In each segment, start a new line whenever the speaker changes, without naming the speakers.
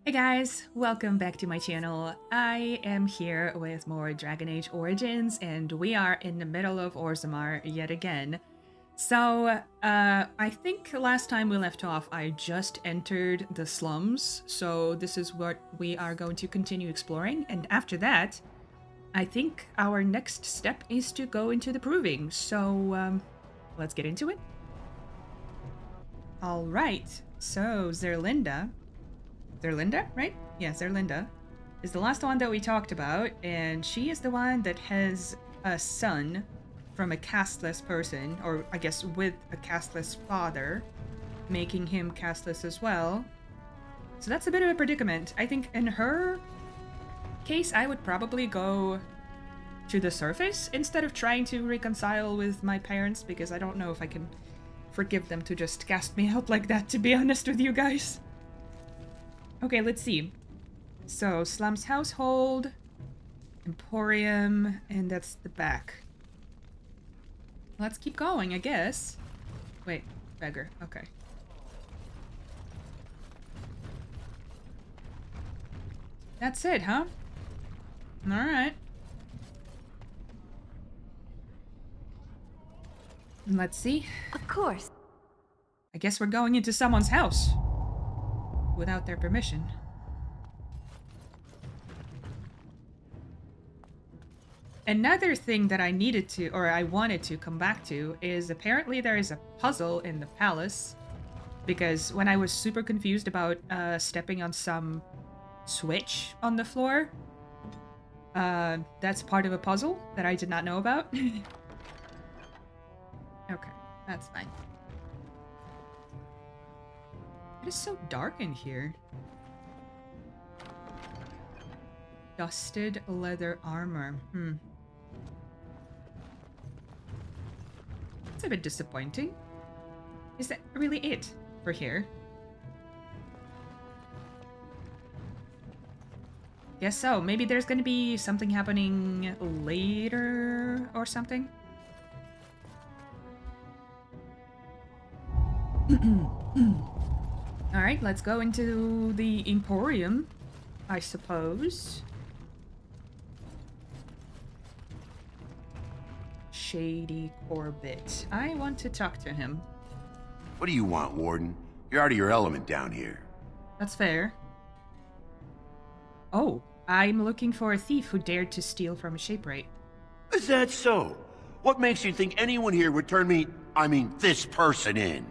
Hey guys, welcome back to my channel. I am here with more Dragon Age Origins, and we are in the middle of Orzammar yet again. So, I think last time we left off, I just entered the slums, so this is what we are going to continue exploring, and after that, I think our next step is to go into the Proving, so, let's get into it. Alright, so Zerlinda, right? Yeah, Zerlinda is the last one that we talked about, and she is the one that has a son from a casteless person, or I guess with a casteless father, making him casteless as well. So that's a bit of a predicament. I think in her case, I would probably go to the surface instead of trying to reconcile with my parents, because I don't know if I can forgive them to just cast me out like that, to be honest with you guys. Okay, let's see. So, Slum's household, Emporium, and that's the back. Let's keep going, I guess. Wait, beggar. Okay. That's it, huh? Alright. Let's see.
Of course.
I guess we're going into someone's house. Without their permission. Another thing that I needed to, or I wanted to come back to, is apparently there is a puzzle in the palace. Because when I was super confused about stepping on some switch on the floor, that's part of a puzzle that I did not know about. Okay, that's fine. It is so dark in here. Dusted leather armor. It's a bit disappointing. Is that really it for here? Guess so. Maybe there's gonna be something happening later or something. Alright, let's go into the Emporium, I suppose. Shady Corbett. I want to talk to him.
What do you want, Warden? You're out of your element down here.
That's fair. Oh, I'm looking for a thief who dared to steal from a shapewright.
Is that so? What makes you think anyone here would turn me, this person in?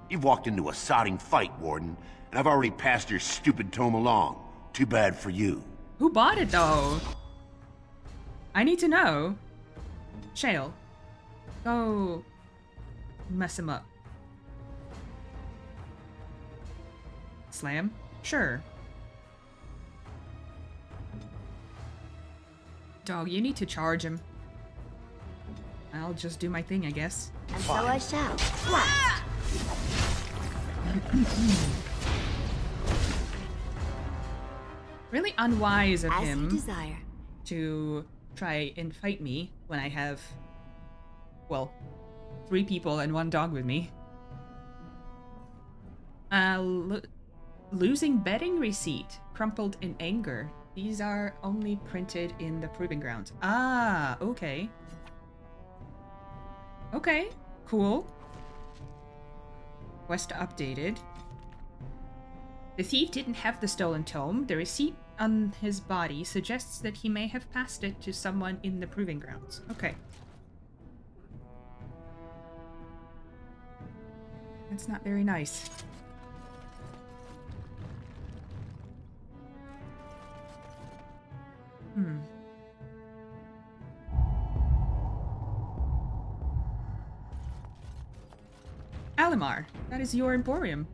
You've walked into a sodding fight, Warden, and I've already passed your stupid tome along. Too bad for you.
Who bought it, though? I need to know. Shale, go mess him up. Slam? Sure. Dog, you need to charge him. I'll just do my thing, I guess.
And so I shall. Blast!
Really unwise of
As
him
you desire.
to try and fight me when I have, well, 3 people and 1 dog with me. Losing betting receipt, crumpled in anger. These are only printed in the Proving Grounds. Ah, okay. Okay, cool. Quest updated. The thief didn't have the stolen tome. The receipt on his body suggests that he may have passed it to someone in the Proving Grounds. Okay. That's not very nice. Alamar, that is your Emporium.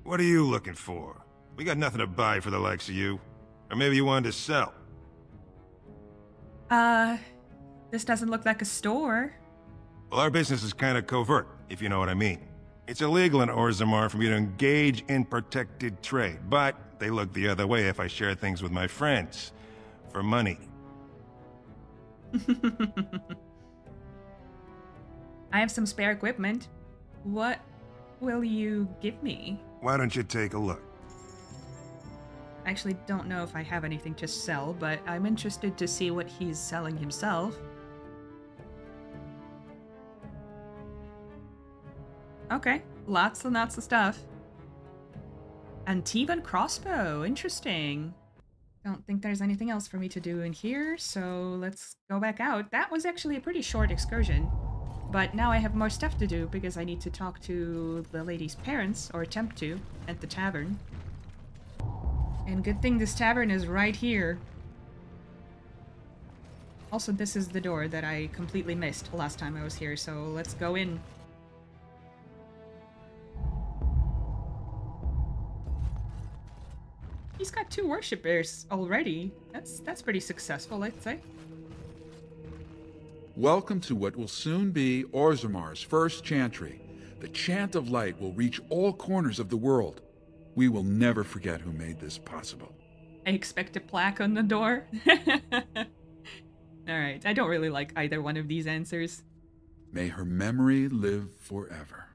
What are you looking for? We got nothing to buy for the likes of you. Or maybe you wanted to sell.
This doesn't look like a store.
Well, our business is kind of covert, if you know what I mean. It's illegal in Orzammar for me to engage in protected trade, but they look the other way if I share things with my friends. For money.
I have some spare equipment. What will you give me?
Why don't you take a look?
I actually don't know if I have anything to sell, but I'm interested to see what he's selling himself. Okay, lots and lots of stuff. Antivan crossbow, interesting. Don't think there's anything else for me to do in here, so let's go back out. That was actually a pretty short excursion, but now I have more stuff to do because I need to talk to the lady's parents, or attempt to, at the tavern. And good thing this tavern is right here. Also, this is the door that I completely missed last time I was here, so let's go in. He's got 2 worshippers already. That's pretty successful, I'd say.
Welcome to what will soon be Orzammar's first chantry. The chant of light will reach all corners of the world. We will never forget who made this possible.
I expect a plaque on the door. Alright, I don't really like either one of these answers.
May her memory live forever.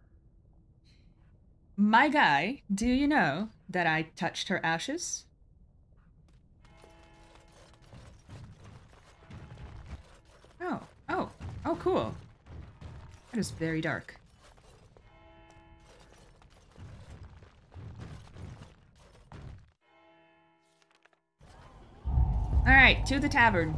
My guy, do you know that I touched her ashes? Oh, cool. That is very dark. Alright, to the tavern.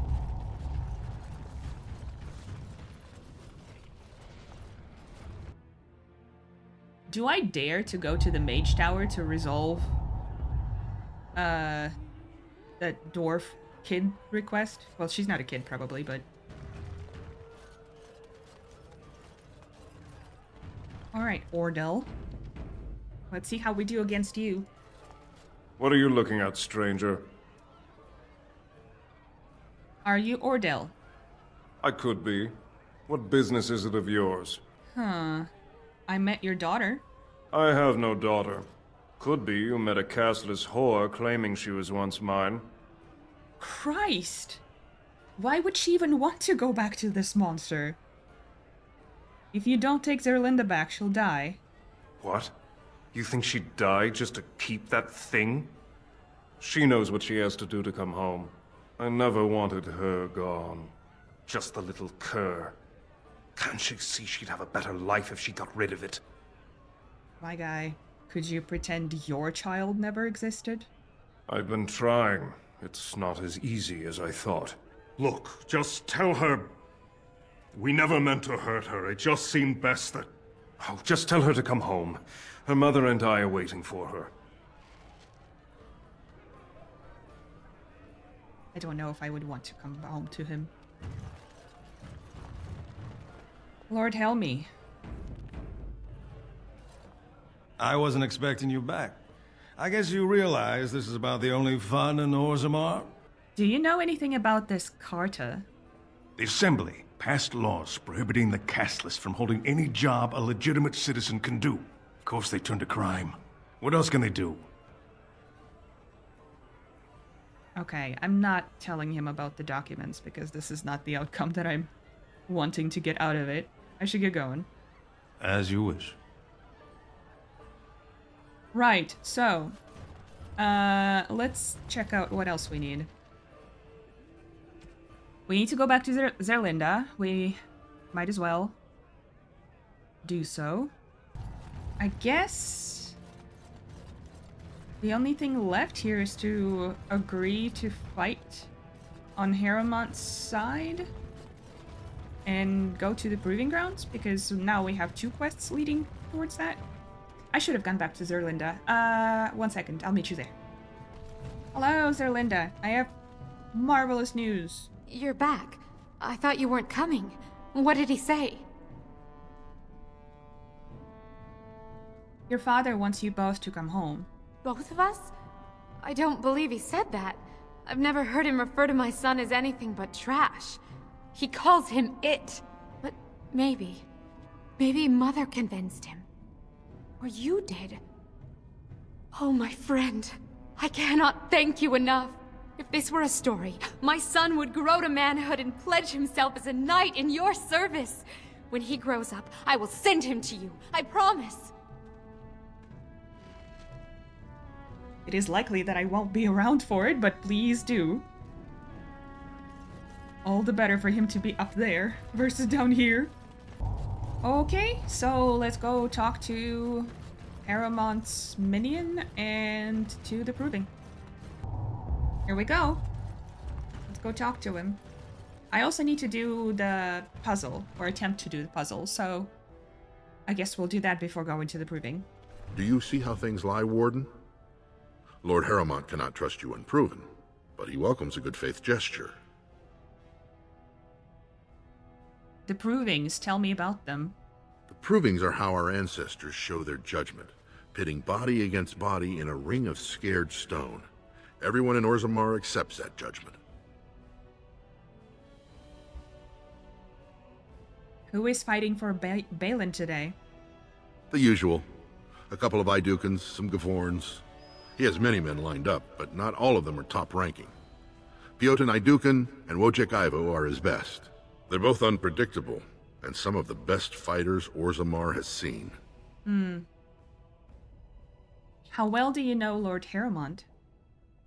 Do I dare to go to the mage tower to resolve that dwarf kid request? Well, she's not a kid probably, but... Alright, Ordell. Let's see how we do against you.
What are you looking at, stranger?
Are you Ordell?
I could be. What business is it of yours?
Huh. I met your daughter.
I have no daughter. Could be you met a castless whore claiming she was once mine.
Christ! Why would she even want to go back to this monster? If you don't take Zerlinda back, she'll die.
What? You think she'd die just to keep that thing? She knows what she has to do to come home. I never wanted her gone. Just the little cur. Can't she see she'd have a better life if she got rid of it?
My guy, could you pretend your child never existed?
I've been trying. It's not as easy as I thought. Look, just tell her... We never meant to hurt her. It just seemed best that... Oh, just tell her to come home. Her mother and I are waiting for her.
I don't know if I would want to come home to him. Lord Helmy.
I wasn't expecting you back. I guess you realize this is about the only fun in Orzammar?
Do you know anything about this Carta?
The Assembly passed laws prohibiting the casteless from holding any job a legitimate citizen can do. Of course they turned to crime. What else can they do?
Okay, I'm not telling him about the documents because this is not the outcome that I'm wanting to get out of it. I should get going.
As you wish.
Right, so... let's check out what else we need. We need to go back to Zerlinda. We might as well do so. I guess... the only thing left here is to agree to fight on Haramont's side and go to the Proving Grounds, because now we have 2 quests leading towards that. I should have gone back to Zerlinda. 1 second, I'll meet you there. Hello, Zerlinda. I have marvelous news.
You're back. I thought you weren't coming. What did he say?
Your father wants you both to come home.
Both of us? I don't believe he said that. I've never heard him refer to my son as anything but trash. He calls him it. But maybe Mother convinced him. Or you did. Oh, my friend. I cannot thank you enough. If this were a story, my son would grow to manhood and pledge himself as a knight in your service. When he grows up, I will send him to you. I promise.
It is likely that I won't be around for it, but please do. All the better for him to be up there versus down here. Okay, so let's go talk to Aramont's minion and to the proving. Here we go. Let's go talk to him. I also need to do the puzzle, or attempt to do the puzzle, so I guess we'll do that before going to the proving.
Do you see how things lie, Warden? Lord Haramont cannot trust you unproven, but he welcomes a good faith gesture.
The provings, tell me about them.
The provings are how our ancestors show their judgment, pitting body against body in a ring of scared stone. Everyone in Orzammar accepts that judgment.
Who is fighting for Balin today?
The usual. A couple of Idukans, some Gavorns. He has many men lined up, but not all of them are top-ranking. Piotin Idukan and Wojciech Ivo are his best. They're both unpredictable, and some of the best fighters Orzammar has seen.
How well do you know Lord Haramont?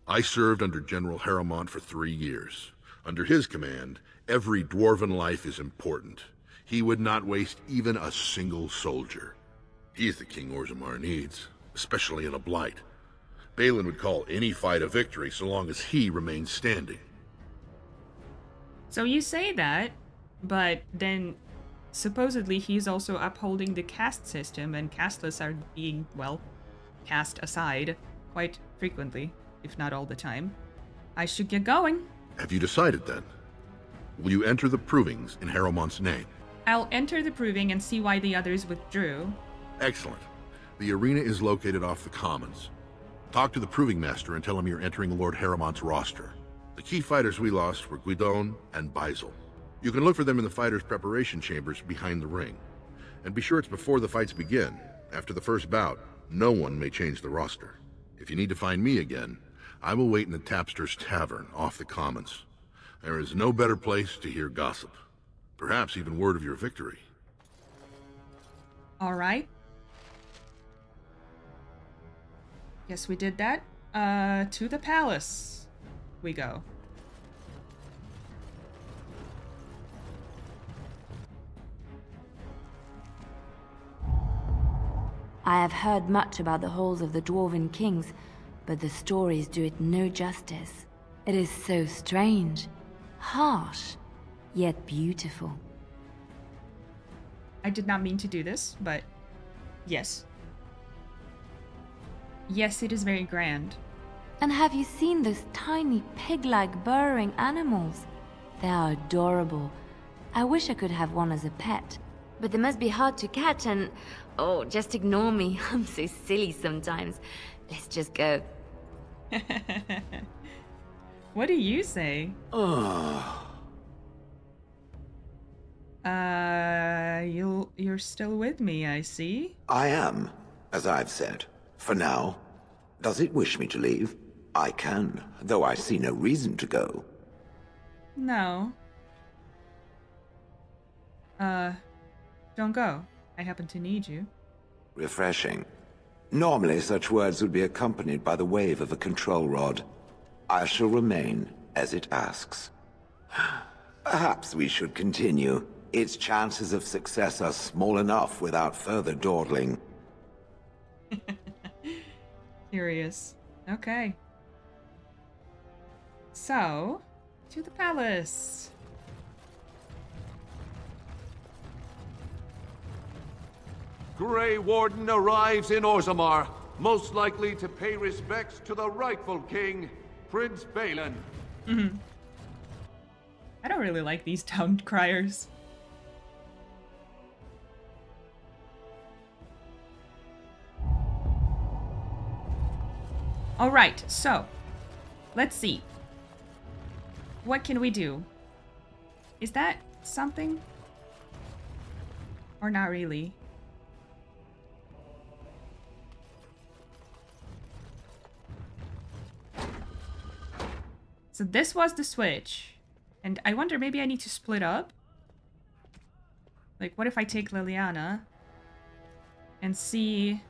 I served under General Haramont for 3 years. Under his command, every dwarven life is important. He would not waste even a single soldier. He is the king Orzammar needs, especially in a blight. Balin would call any fight a victory so long as he remains standing.
So you say that, but then supposedly he's also upholding the caste system, and casteless are being, well, cast aside quite frequently, if not all the time. I should get going.
Have you decided then? Will you enter the provings in Haramont's name?
I'll enter the proving and see why the others withdrew.
Excellent. The arena is located off the Commons. Talk to the proving master and tell him you're entering Lord Haramont's roster. The key fighters we lost were Guidon and Baisel. You can look for them in the fighters' preparation chambers behind the ring. And be sure it's before the fights begin. After the first bout, no one may change the roster. If you need to find me again, I will wait in the Tapster's Tavern off the Commons. There is no better place to hear gossip. Perhaps even word of your victory.
All right. Guess we did that. To the palace we go.
I have heard much about the halls of the Dwarven Kings, but the stories do it no justice. It is so strange, harsh, yet beautiful.
I did not mean to do this, but yes. Yes, it is very grand.
And have you seen those tiny pig-like burrowing animals? They are adorable. I wish I could have one as a pet. But they must be hard to catch and... Oh, just ignore me. I'm so silly sometimes. Let's just go.
What do you say? You're still with me, I see.
I am, as I've said. For now. Does it wish me to leave? I can, though I see no reason to go.
No. Don't go. I happen to need you.
Refreshing. Normally such words would be accompanied by the wave of a control rod. I shall remain as it asks. Perhaps we should continue. Its chances of success are small enough without further dawdling.
Curious. Okay. So, to the palace.
Grey Warden arrives in Orzammar, most likely to pay respects to the rightful king, Prince Balin.
I don't really like these town criers. Alright, so, let's see. What can we do? Is that something? Or not really? So this was the switch. And I wonder, maybe I need to split up? Like, what if I take Liliana and see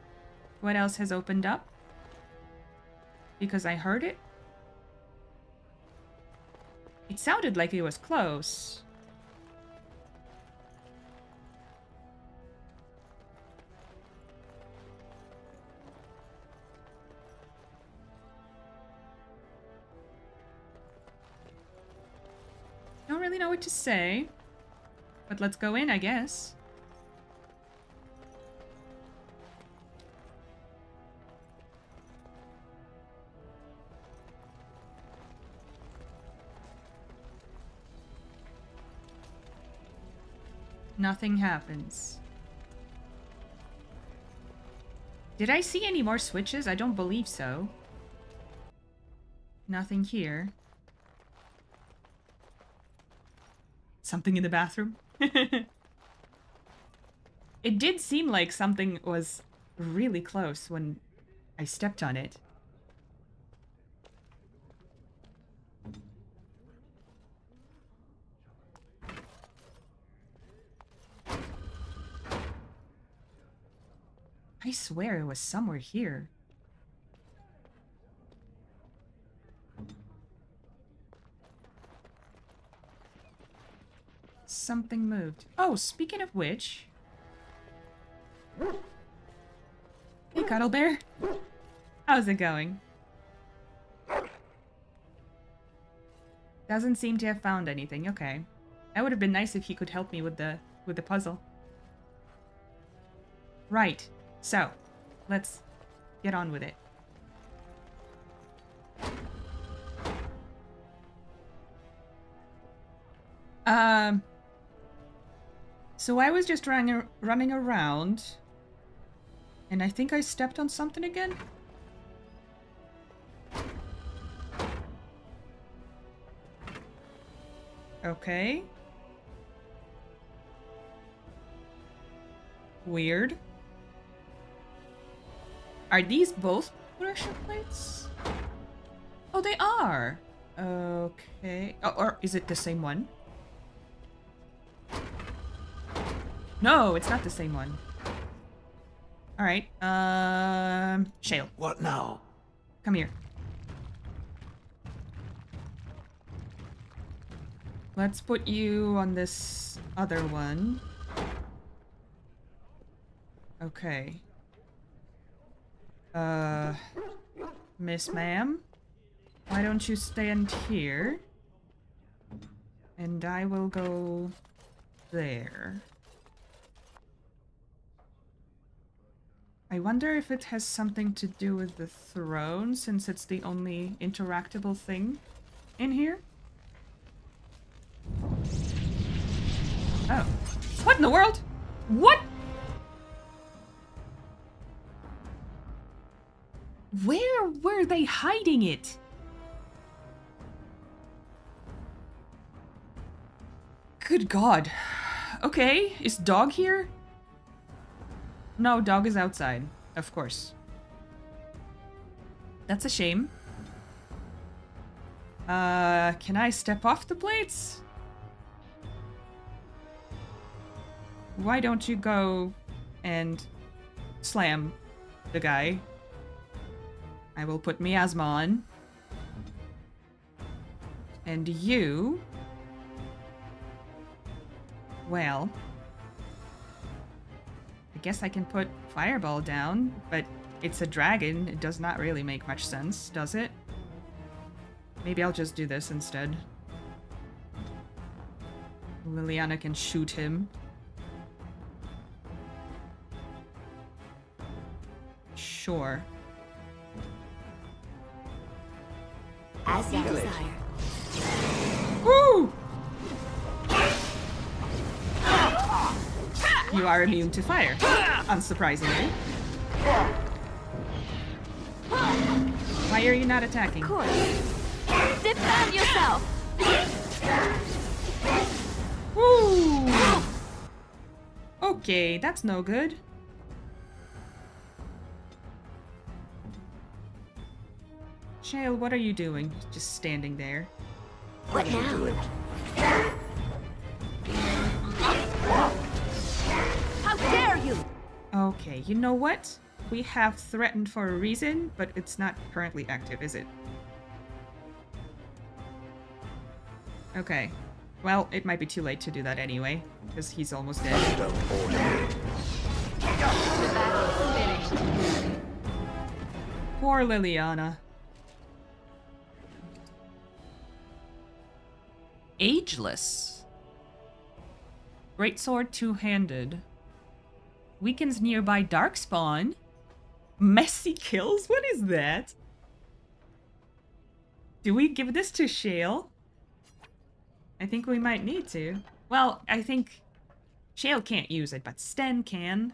what else has opened up? Because I heard it. It sounded like it was close. Don't really know what to say. But let's go in, I guess. Nothing happens. Did I see any more switches? I don't believe so. Nothing here. Something in the bathroom? It did seem like something was really close when I stepped on it. I swear it was somewhere here. Something moved. Oh, speaking of which... Hey, Cuddle Bear. How's it going? Doesn't seem to have found anything. Okay. That would have been nice if he could help me with the puzzle. Right. So, let's get on with it. So I was just running around, and I think I stepped on something again. Okay. Weird. Are these both pressure plates? Oh, they are. Okay. Oh, or is it the same one? No, it's not the same one. Alright, Shale.
What now?
Come here. Let's put you on this other one. Okay. Miss Ma'am? Why don't you stand here? And I will go there. I wonder if it has something to do with the throne, since it's the only interactable thing in here. Oh. What in the world? What? Where were they hiding it? Good God. Okay, is Dog here? No, Dog is outside, of course. That's a shame. Can I step off the plates? Why don't you go and slam the guy? I will put miasma on. And you... Well... I guess I can put Fireball down, but it's a dragon. It does not really make much sense, does it? Maybe I'll just do this instead. Liliana can shoot him. Sure.
As you desire.
Woo! You are immune to fire, unsurprisingly. Why are you not attacking?
Of course. Defend yourself!
Woo! Okay, that's no good. Shale, what are you doing? Just standing there.
What now? How dare you!
Okay, you know what? we have threatened for a reason, but it's not currently active, is it? Okay. Well, it might be too late to do that anyway, because he's almost dead. Poor Liliana. Ageless. Greatsword two-handed. Weakens nearby darkspawn. Messy kills? What is that? Do we give this to Shale? I think we might need to. Well, I think Shale can't use it, but Sten can.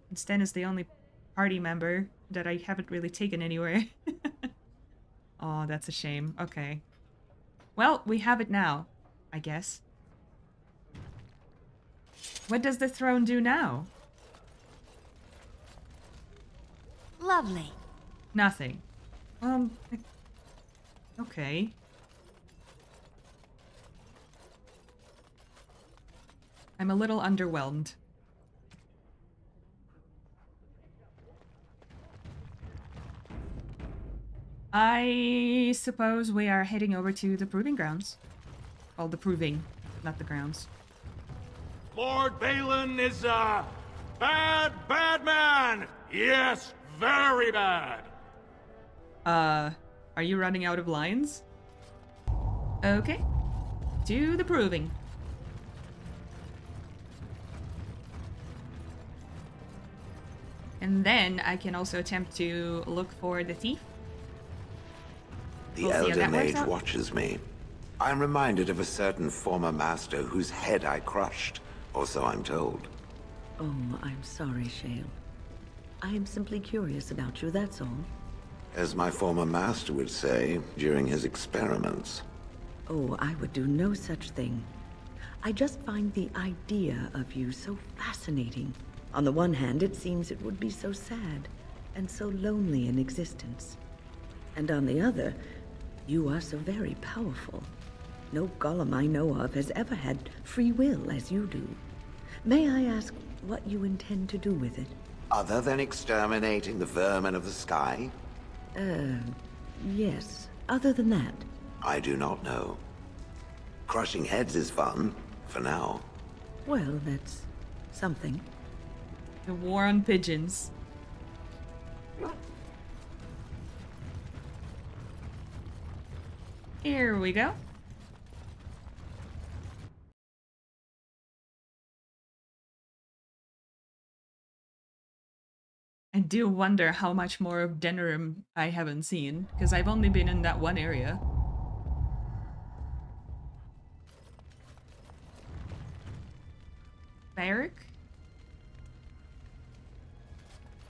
And Sten is the only party member that I haven't really taken anywhere. Oh, that's a shame. Okay. Well, we have it now, I guess. What does the throne do now?
Lovely.
Nothing. Okay. I'm a little underwhelmed. I suppose we are heading over to the proving grounds. Well, the proving, not the grounds.
Lord Balin is a bad, bad man! Yes, very bad!
Are you running out of lines? Okay. To the proving. And then I can also attempt to look for the thief.
The Elder Mage watches me. I'm reminded of a certain former master whose head I crushed, or so I'm told.
Oh, I'm sorry, Shale. I am simply curious about you, that's all.
As my former master would say during his experiments.
Oh, I would do no such thing. I just find the idea of you so fascinating. On the one hand, it seems it would be so sad and so lonely in existence. And on the other, you are so very powerful. No golem I know of has ever had free will as you do. May I ask what you intend to do with it?
Other than exterminating the vermin of the sky?
Yes. Other than that?
I do not know. Crushing heads is fun, for now.
Well, that's something.
The war on pigeons. Here we go. I do wonder how much more of Denerim I haven't seen, because I've only been in that one area. Barrack?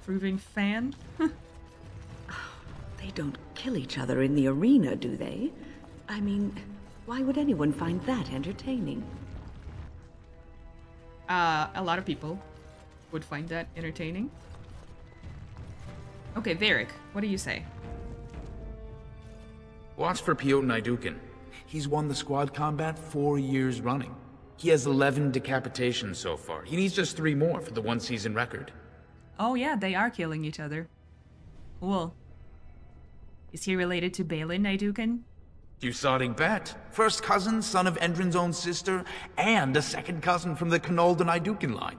Proving fan?
They don't kill each other in the arena, do they? I mean, why would anyone find that entertaining?
A lot of people would find that entertaining. Okay, Varric, what do you say?
Watch for Piotr Naidukin. He's won the squad combat 4 years running. He has 11 decapitations so far. He needs just 3 more for the one-season record.
Oh yeah, they are killing each other. Cool. Is he related to Balin Naidukin?
You bet. First cousin, son of Endrin's own sister, and a second cousin from the Canolda Naidukin line.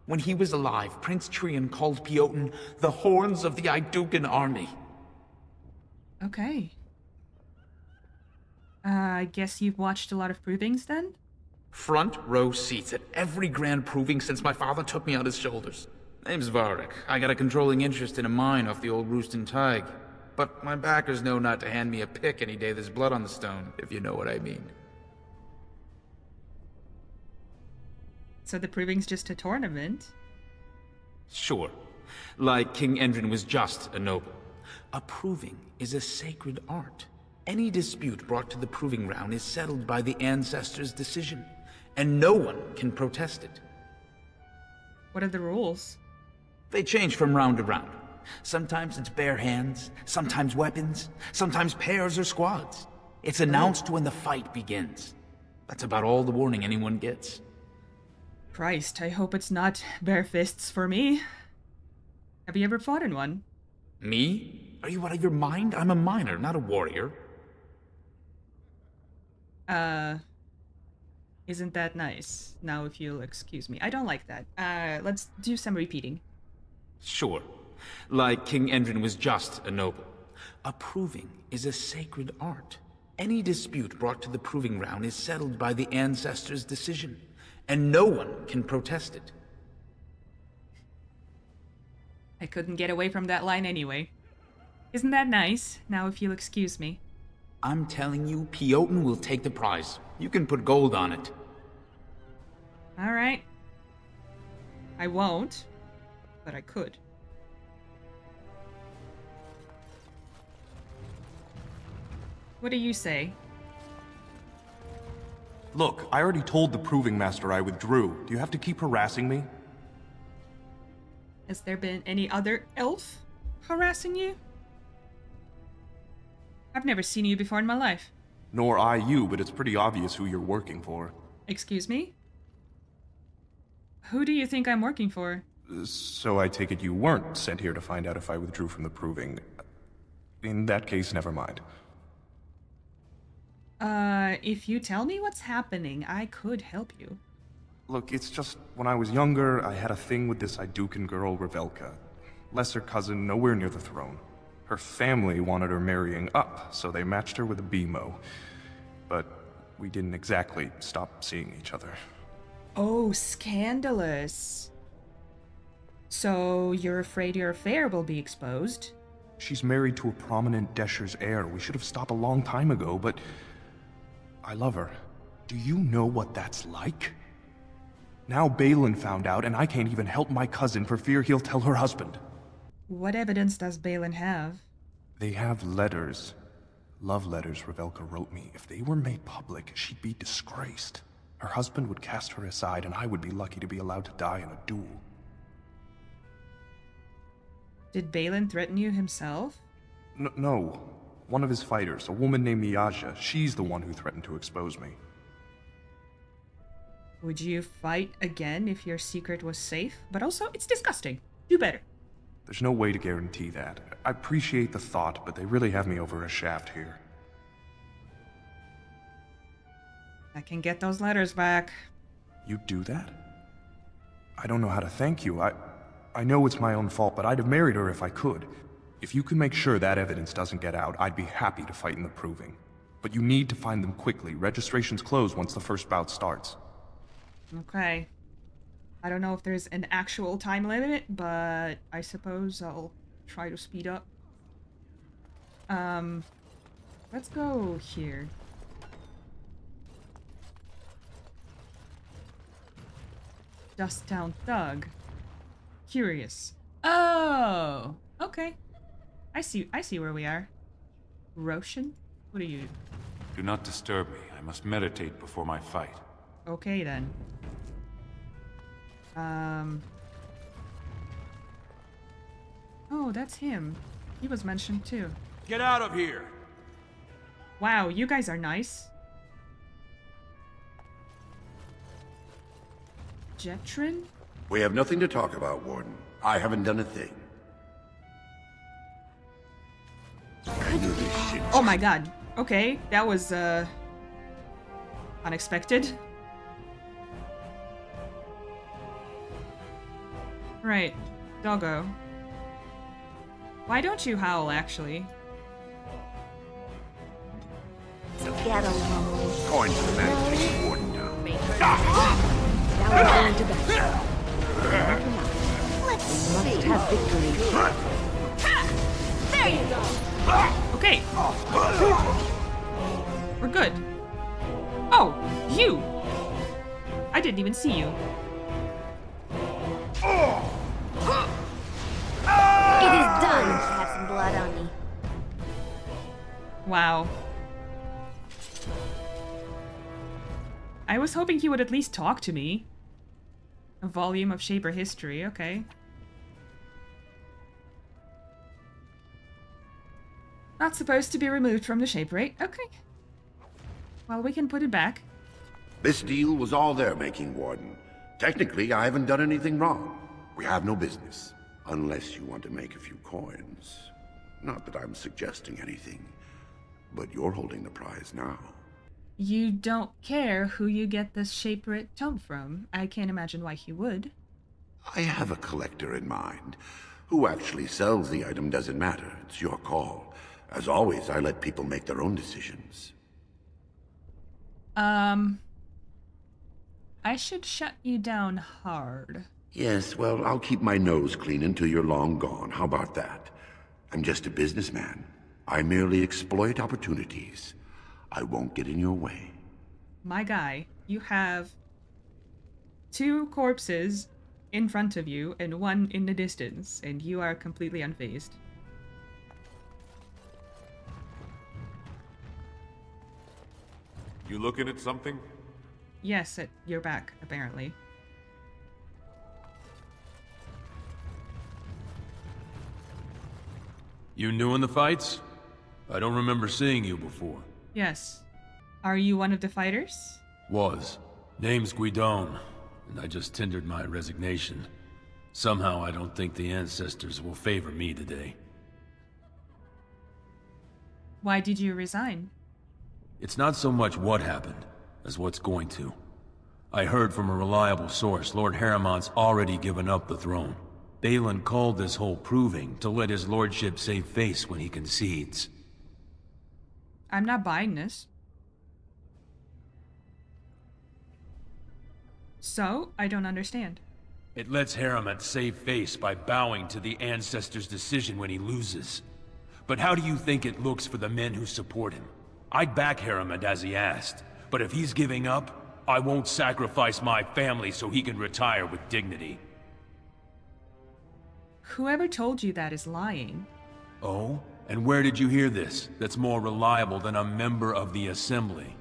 When he was alive, Prince Trian called Piotr the Horns of the Naidukin army.
Okay. I guess you've watched a lot of provings then?
Front row seats at every grand proving since my father took me on his shoulders. Name's Varric. I got a controlling interest in a mine off the old Roostin Tig. But my backers know not to hand me a pick any day there's blood on the stone, if you know what I mean.
So the proving's just a tournament?
Sure. Like King Endrin was just a noble. A proving is a sacred art. Any dispute brought to the proving ground is settled by the ancestors' decision, and no one can protest it.
What are the rules?
They change from round to round. Sometimes it's bare hands, sometimes weapons, sometimes pairs or squads. It's announced when the fight begins. That's about all the warning anyone gets.
Christ, I hope it's not bare fists for me. Have you ever fought in one?
Me? Are you out of your mind? I'm a miner, not a warrior.
Isn't that nice? Now if you'll excuse me. I don't like that. Let's do some repeating.
Sure. Like King Endrin was just a noble. Approving is a sacred art. Any dispute brought to the proving ground is settled by the ancestors' decision, and no one can protest it.
I couldn't get away from that line anyway. Isn't that nice? Now if you'll excuse me.
I'm telling you, Piotin will take the prize. You can put gold on it.
Alright. I won't, but I could. What do you say?
Look, I already told the Proving Master I withdrew. Do you have to keep harassing me?
Has there been any other elf harassing you? I've never seen you before in my life.
Nor I you, but it's pretty obvious who you're working for.
Excuse me? Who do you think I'm working for?
So I take it you weren't sent here to find out if I withdrew from the Proving. In that case, never mind.
If you tell me what's happening, I could help you.
Look, it's just, when I was younger, I had a thing with this Idukan girl, Revelka. Lesser cousin, nowhere near the throne. Her family wanted her marrying up, so they matched her with a BMO. But we didn't exactly stop seeing each other.
Oh, scandalous. So you're afraid your affair will be exposed?
She's married to a prominent Desher's heir. We should have stopped a long time ago, but I love her. Do you know what that's like? Now Balin found out, and I can't even help my cousin for fear he'll tell her husband.
What evidence does Balin have?
They have letters. Love letters Revelka wrote me. If they were made public, she'd be disgraced. Her husband would cast her aside, and I would be lucky to be allowed to die in a duel.
Did Balin threaten you himself?
No. One of his fighters, a woman named Miyaja, she's the one who threatened to expose me.
Would you fight again if your secret was safe? But also, it's disgusting. Do better.
There's no way to guarantee that. I appreciate the thought, but they really have me over a shaft here.
I can get those letters back.
You'd do that? I don't know how to thank you. I know it's my own fault, but I'd have married her if I could. If you can make sure that evidence doesn't get out, I'd be happy to fight in the Proving. But you need to find them quickly. Registration's closed once the first bout starts.
Okay. I don't know if there's an actual time limit, but I suppose I'll try to speed up. Let's go here. Dusttown Thug. Curious. Oh! Okay. I see where we are. Roshan? What are you?
Do not disturb me. I must meditate before my fight.
Okay, then. Oh, that's him. He was mentioned too.
Get out of here!
Wow, you guys are nice. Jetrin?
We have nothing to talk about, Warden. I haven't done a thing. I knew this shit.
Oh my god. Okay, that was, unexpected. Right. Doggo. Why don't you howl, actually?
Get along.
Going to the man to take the Warden down.
Now we're going to bed.
Let's
We must have victory.
There you go.
Okay. We're good. Oh, you! I didn't even see you.
It is done. Have some blood on me.
Wow. I was hoping he would at least talk to me. A volume of Shaper history, okay. Not supposed to be removed from the Shaper rate, okay. Well, we can put it back.
This deal was all their making, Warden. Technically, I haven't done anything wrong. We have no business. Unless you want to make a few coins. Not that I'm suggesting anything, but you're holding the prize now.
You don't care who you get this shapewrit tome from. I can't imagine why he would.
I have a collector in mind. Who actually sells the item doesn't matter. It's your call. As always, I let people make their own decisions.
I should shut you down hard.
Yes, well, I'll keep my nose clean until you're long gone. How about that? I'm just a businessman. I merely exploit opportunities. I won't get in your way.
My guy, you have 2 corpses in front of you and 1 in the distance, and you are completely unfazed.
You looking at something?
Yes, at your back, apparently.
You new in the fights? I don't remember seeing you before.
Yes. Are you one of the fighters?
Was. Name's Guidon, and I just tendered my resignation. Somehow I don't think the ancestors will favor me today.
Why did you resign?
It's not so much what happened, as what's going to. I heard from a reliable source Lord Harriman's already given up the throne. Balin called this whole proving to let his lordship save face when he concedes.
I'm not buying this. So, I don't understand.
It lets Harriman save face by bowing to the ancestors' decision when he loses. But how do you think it looks for the men who support him? I'd back Harriman as he asked, but if he's giving up, I won't sacrifice my family so he can retire with dignity.
Whoever told you that is lying.
Oh? And where did you hear this that's more reliable than a member of the Assembly?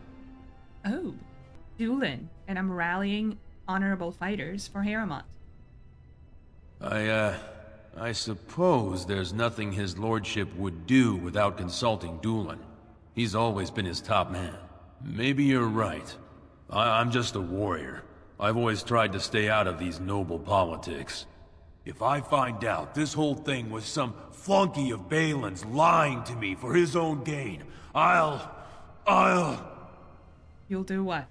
Oh, Doolin, and I'm rallying honorable fighters for Harriman.
I suppose there's nothing his lordship would do without consulting Doolin. He's always been his top man. Maybe you're right. I'm just a warrior. I've always tried to stay out of these noble politics. If I find out this whole thing was some flunky of Balin's lying to me for his own gain, I'll...
You'll do what?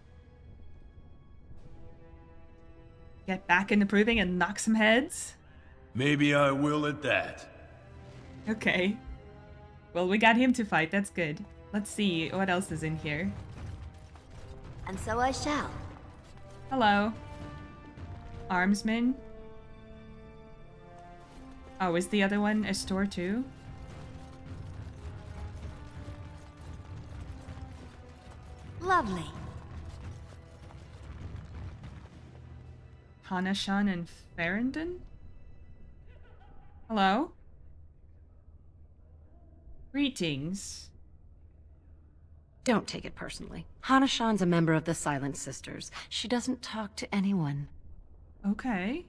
Get back in the proving and knock some heads?
Maybe I will at that.
Okay. Well, we got him to fight, that's good. Let's see what else is in here.
And so I shall.
Hello. Armsman? Oh, is the other one a store too?
Lovely.
Hanashan and Farrington? Hello? Greetings.
Don't take it personally. Hanashan's a member of the Silent Sisters. She doesn't talk to anyone.
Okay.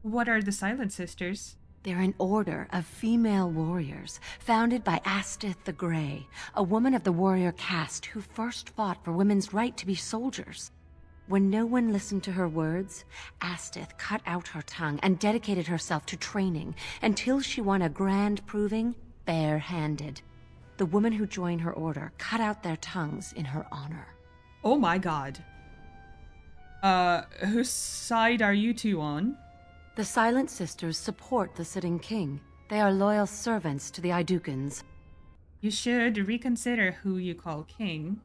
What are the Silent Sisters?
They're an order of female warriors, founded by Astith the Grey, a woman of the warrior caste who first fought for women's right to be soldiers. When no one listened to her words, Astith cut out her tongue and dedicated herself to training until she won a grand proving bare-handed. The women who joined her order cut out their tongues in her honor.
Oh my god. Whose side are you two on?
The Silent Sisters support the sitting king. They are loyal servants to the Idukans.
You should reconsider who you call king.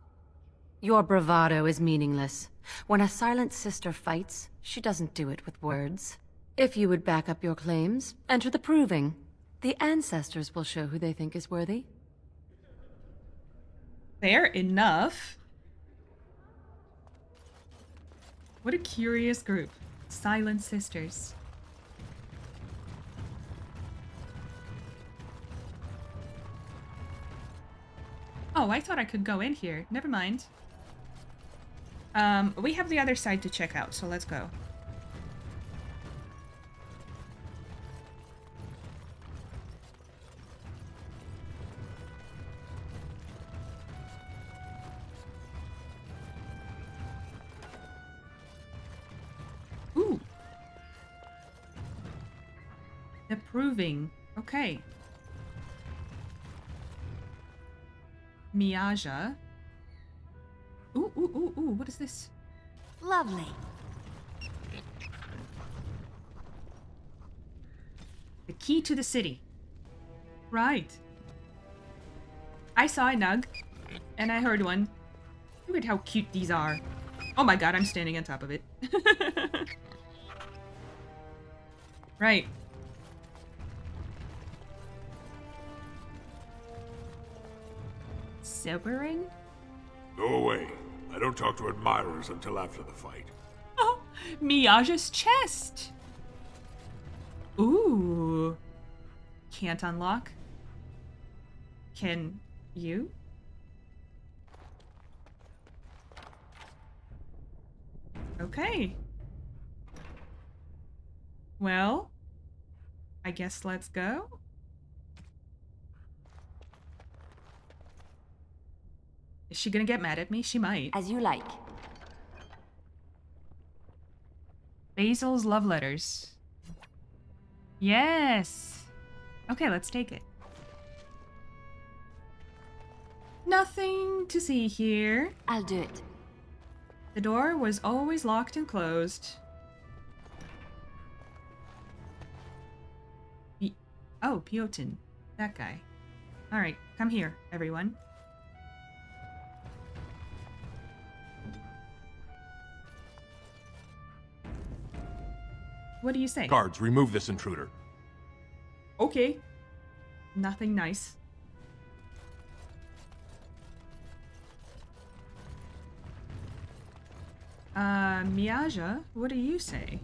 Your bravado is meaningless. When a Silent Sister fights, she doesn't do it with words. If you would back up your claims, enter the proving. The ancestors will show who they think is worthy.
Fair enough. What a curious group. Silent Sisters. Oh, I thought I could go in here. Never mind. We have the other side to check out, so let's go. Ooh. The The proving. Okay. Miaja. Ooh, ooh, ooh, ooh, what is this?
Lovely.
The key to the city. Right. I saw a nug, and I heard one. Look at how cute these are. Oh my god, I'm standing on top of it. Right. Sobering?
Go away. I don't talk to admirers until after the fight.
Oh, Miaja's chest. Ooh. Can't unlock. Can you? Okay. Well, I guess let's go. Is she gonna get mad at me? She might.
As you like.
Basil's love letters. Yes. Okay, let's take it. Nothing to see here.
I'll do it.
The door was always locked and closed. Oh, Piotin. That guy. Alright, come here, everyone. What do you say?
Guards, remove this intruder.
Okay. Nothing nice. Miaja, what do you say?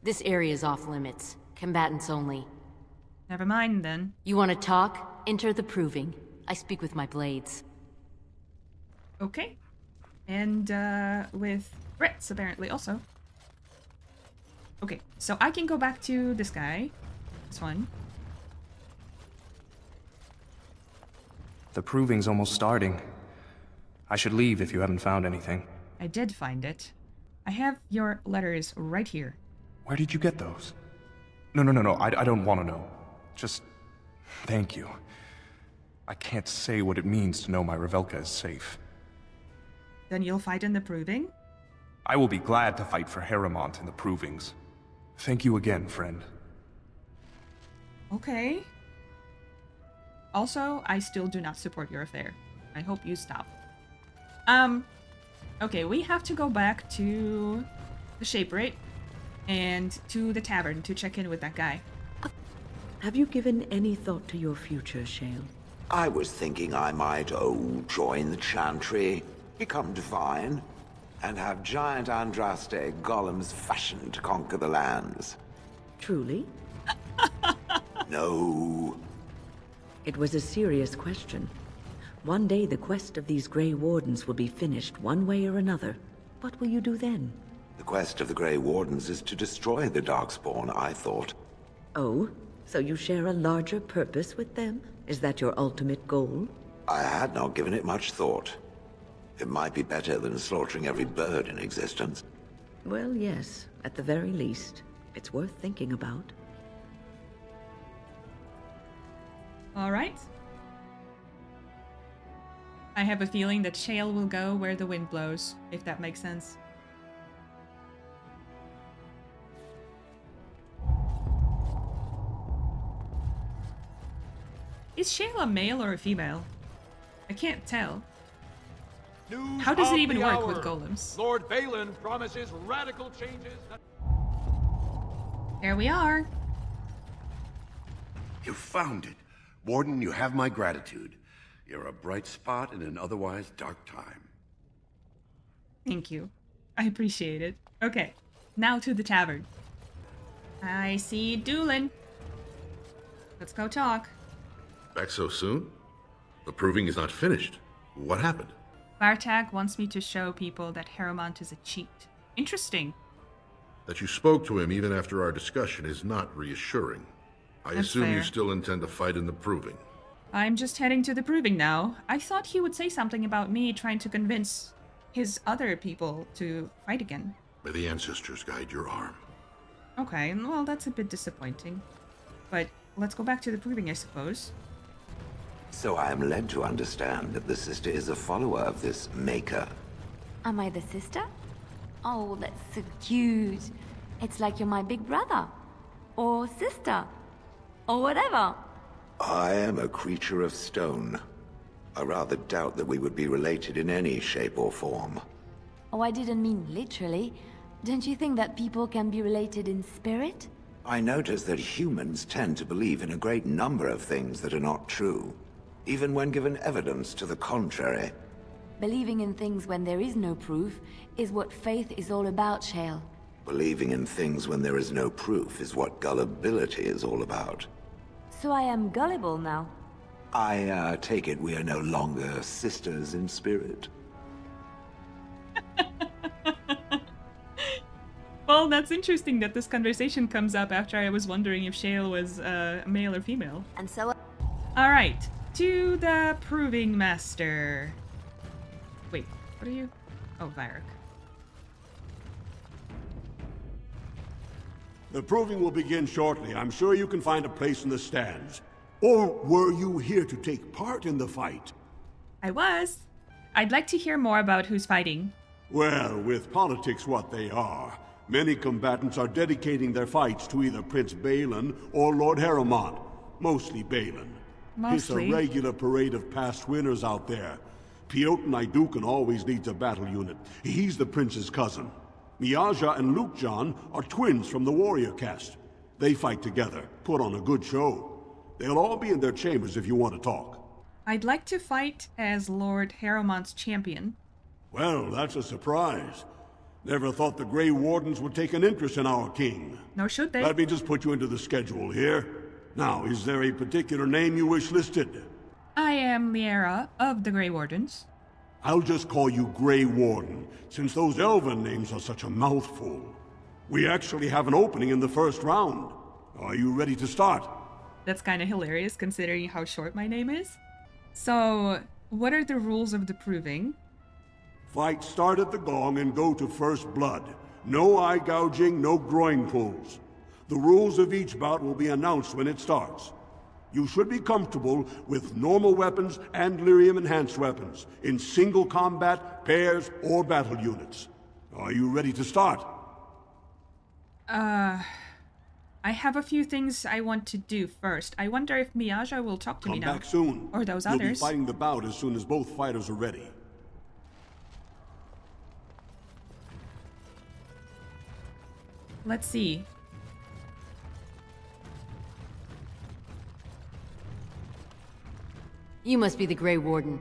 This area is off limits. Combatants only.
Never mind, then.
You want to talk? Enter the proving. I speak with my blades.
Okay. And, with threats, apparently, also. Okay, so I can go back to this guy. This one.
The proving's almost starting. I should leave if you haven't found anything.
I did find it. I have your letters right here.
Where did you get those? No, I don't want to know. Just thank you. I can't say what it means to know my Revelka is safe.
Then you'll fight in the proving?
I will be glad to fight for Haremont in the provings. Thank you again, friend.
Okay. Also, I still do not support your affair. I hope you stop. Okay, we have to go back to the Shape Rate and to the tavern to check in with that guy.
Have you given any thought to your future, Shale?
I was thinking I might, join the Chantry, become divine, and have giant Andraste golems fashioned to conquer the lands.
Truly?
No.
It was a serious question. One day the quest of these Grey Wardens will be finished one way or another. What will you do then?
The quest of the Grey Wardens is to destroy the Darkspawn, I thought.
Oh? So you share a larger purpose with them? Is that your ultimate goal?
I had not given it much thought. It might be better than slaughtering every bird in existence.
Well, yes. At the very least. It's worth thinking about.
Alright. I have a feeling that Shale will go where the wind blows, if that makes sense. Is Shale a male or a female? I can't tell.
News
How does it
of
even
the
work
hour.
with golems?
Lord Balin promises radical changes that...
There we are.
You found it. Warden, you have my gratitude. You're a bright spot in an otherwise dark time.
Thank you. I appreciate it. Okay, now to the tavern. I see Doolin. Let's go talk.
Back so soon? The proving is not finished. What happened?
Bartak wants me to show people that Haremont is a cheat. Interesting.
That you spoke to him even after our discussion is not reassuring. I
That's
assume you
fair.
still intend to fight in the proving.
I'm just heading to the proving now. I thought he would say something about me trying to convince his other people to fight again.
May the ancestors guide your arm.
Okay, well, that's a bit disappointing. But let's go back to the proving, I suppose.
So I am led to understand that the sister is a follower of this Maker.
Am I the sister? Oh, that's so cute. It's like you're my big brother. Or sister. Or whatever.
I am a creature of stone. I rather doubt that we would be related in any shape or form.
Oh, I didn't mean literally. Don't you think that people can be related in spirit?
I notice that humans tend to believe in a great number of things that are not true, even when given evidence to the contrary.
Believing in things when there is no proof is what faith is all about, Shale.
Believing in things when there is no proof is what gullibility is all about.
So I am gullible now.
I take it we are no longer sisters in spirit.
Well, that's interesting that this conversation comes up after I was wondering if Shale was male or female.
And so...
Alright, to the Proving Master. Wait, what are you? Oh, Vyric.
The proving will begin shortly. I'm sure you can find a place in the stands. Or were you here to take part in the fight?
I was. I'd like to hear more about who's fighting.
Well, with politics what they are, many combatants are dedicating their fights to either Prince Balin or Lord Heremont. Mostly Balin.
Mostly.
It's a regular parade of past winners out there. Piotr Naidukan always leads a battle unit. He's the prince's cousin. Miaja and Lukejan are twins from the warrior caste. They fight together, put on a good show. They'll all be in their chambers if you want to talk.
I'd like to fight as Lord Heremont's champion.
Well, that's a surprise. Never thought the Grey Wardens would take an interest in our king.
Nor should they.
Let me just put you into the schedule here. Now, is there a particular name you wish listed?
I am Liera of the Grey Wardens.
I'll just call you Grey Warden, since those elven names are such a mouthful. We actually have an opening in the first round. Are you ready to start?
That's kind of hilarious considering how short my name is. So, what are the rules of the proving?
Fight start at the gong and go to first blood. No eye gouging, no groin pulls. The rules of each bout will be announced when it starts. You should be comfortable with normal weapons and lyrium-enhanced weapons, in single combat, pairs, or battle units. Are you ready to start?
I have a few things I want to do first. I wonder if Miaja will talk to me now.
Come back soon.
Or those
You'll
others.
be fighting the bout as soon as both fighters are ready.
Let's see.
You must be the Grey Warden.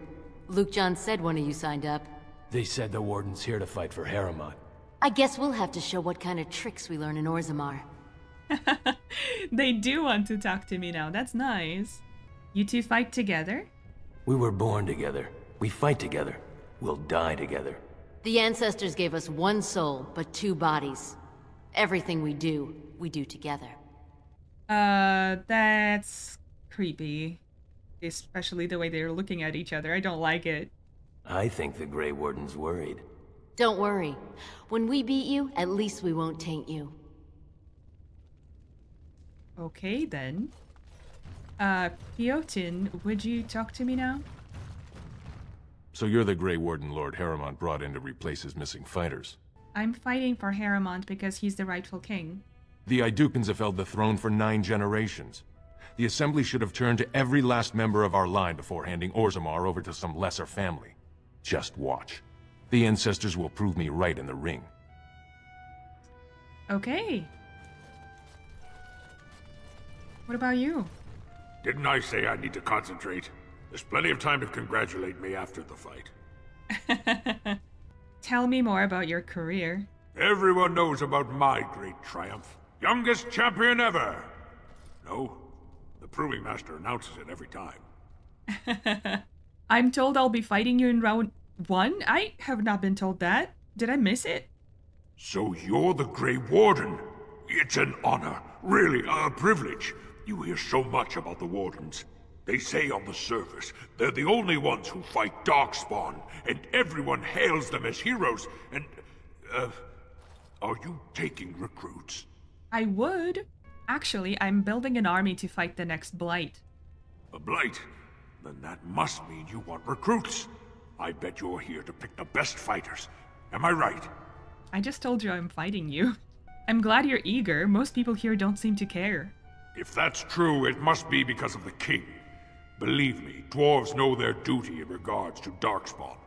Lukejan said one of you signed up.
They said the Warden's here to fight for Heremont.
I guess we'll have to show what kind of tricks we learn in Orzammar.
They do want to talk to me now. That's nice. You two fight together?
We were born together. We fight together. We'll die together.
The ancestors gave us one soul, but two bodies. Everything we do together.
That's creepy. Especially the way they're looking at each other. I don't like it.
I think the Grey Warden's worried.
Don't worry. When we beat you, at least we won't taint you.
Okay, then. Piotr, would you talk to me now?
So you're the Grey Warden Lord Heremont brought in to replace his missing fighters.
I'm fighting for Heremont because he's the rightful king.
The Idukans have held the throne for 9 generations. The Assembly should have turned to every last member of our line before handing Orzammar over to some lesser family. Just watch. The ancestors will prove me right in the ring.
Okay. What about you?
Didn't I say I need to concentrate? There's plenty of time to congratulate me after the fight.
Tell me more about your career.
Everyone knows about my great triumph. Youngest champion ever! No, the Proving Master announces it every time.
I'm told I'll be fighting you in round 1? I have not been told that. Did I miss it?
So you're the Grey Warden? It's an honor, really a privilege. You hear so much about the Wardens. They say on the surface they're the only ones who fight Darkspawn, and everyone hails them as heroes, and... are you taking recruits?
I would. Actually, I'm building an army to fight the next Blight.
A blight? Then that must mean you want recruits. I bet you're here to pick the best fighters. Am I right?
I just told you I'm fighting you. I'm glad you're eager. Most people here don't seem to care.
If that's true, it must be because of the king. Believe me, dwarves know their duty in regards to Darkspawn.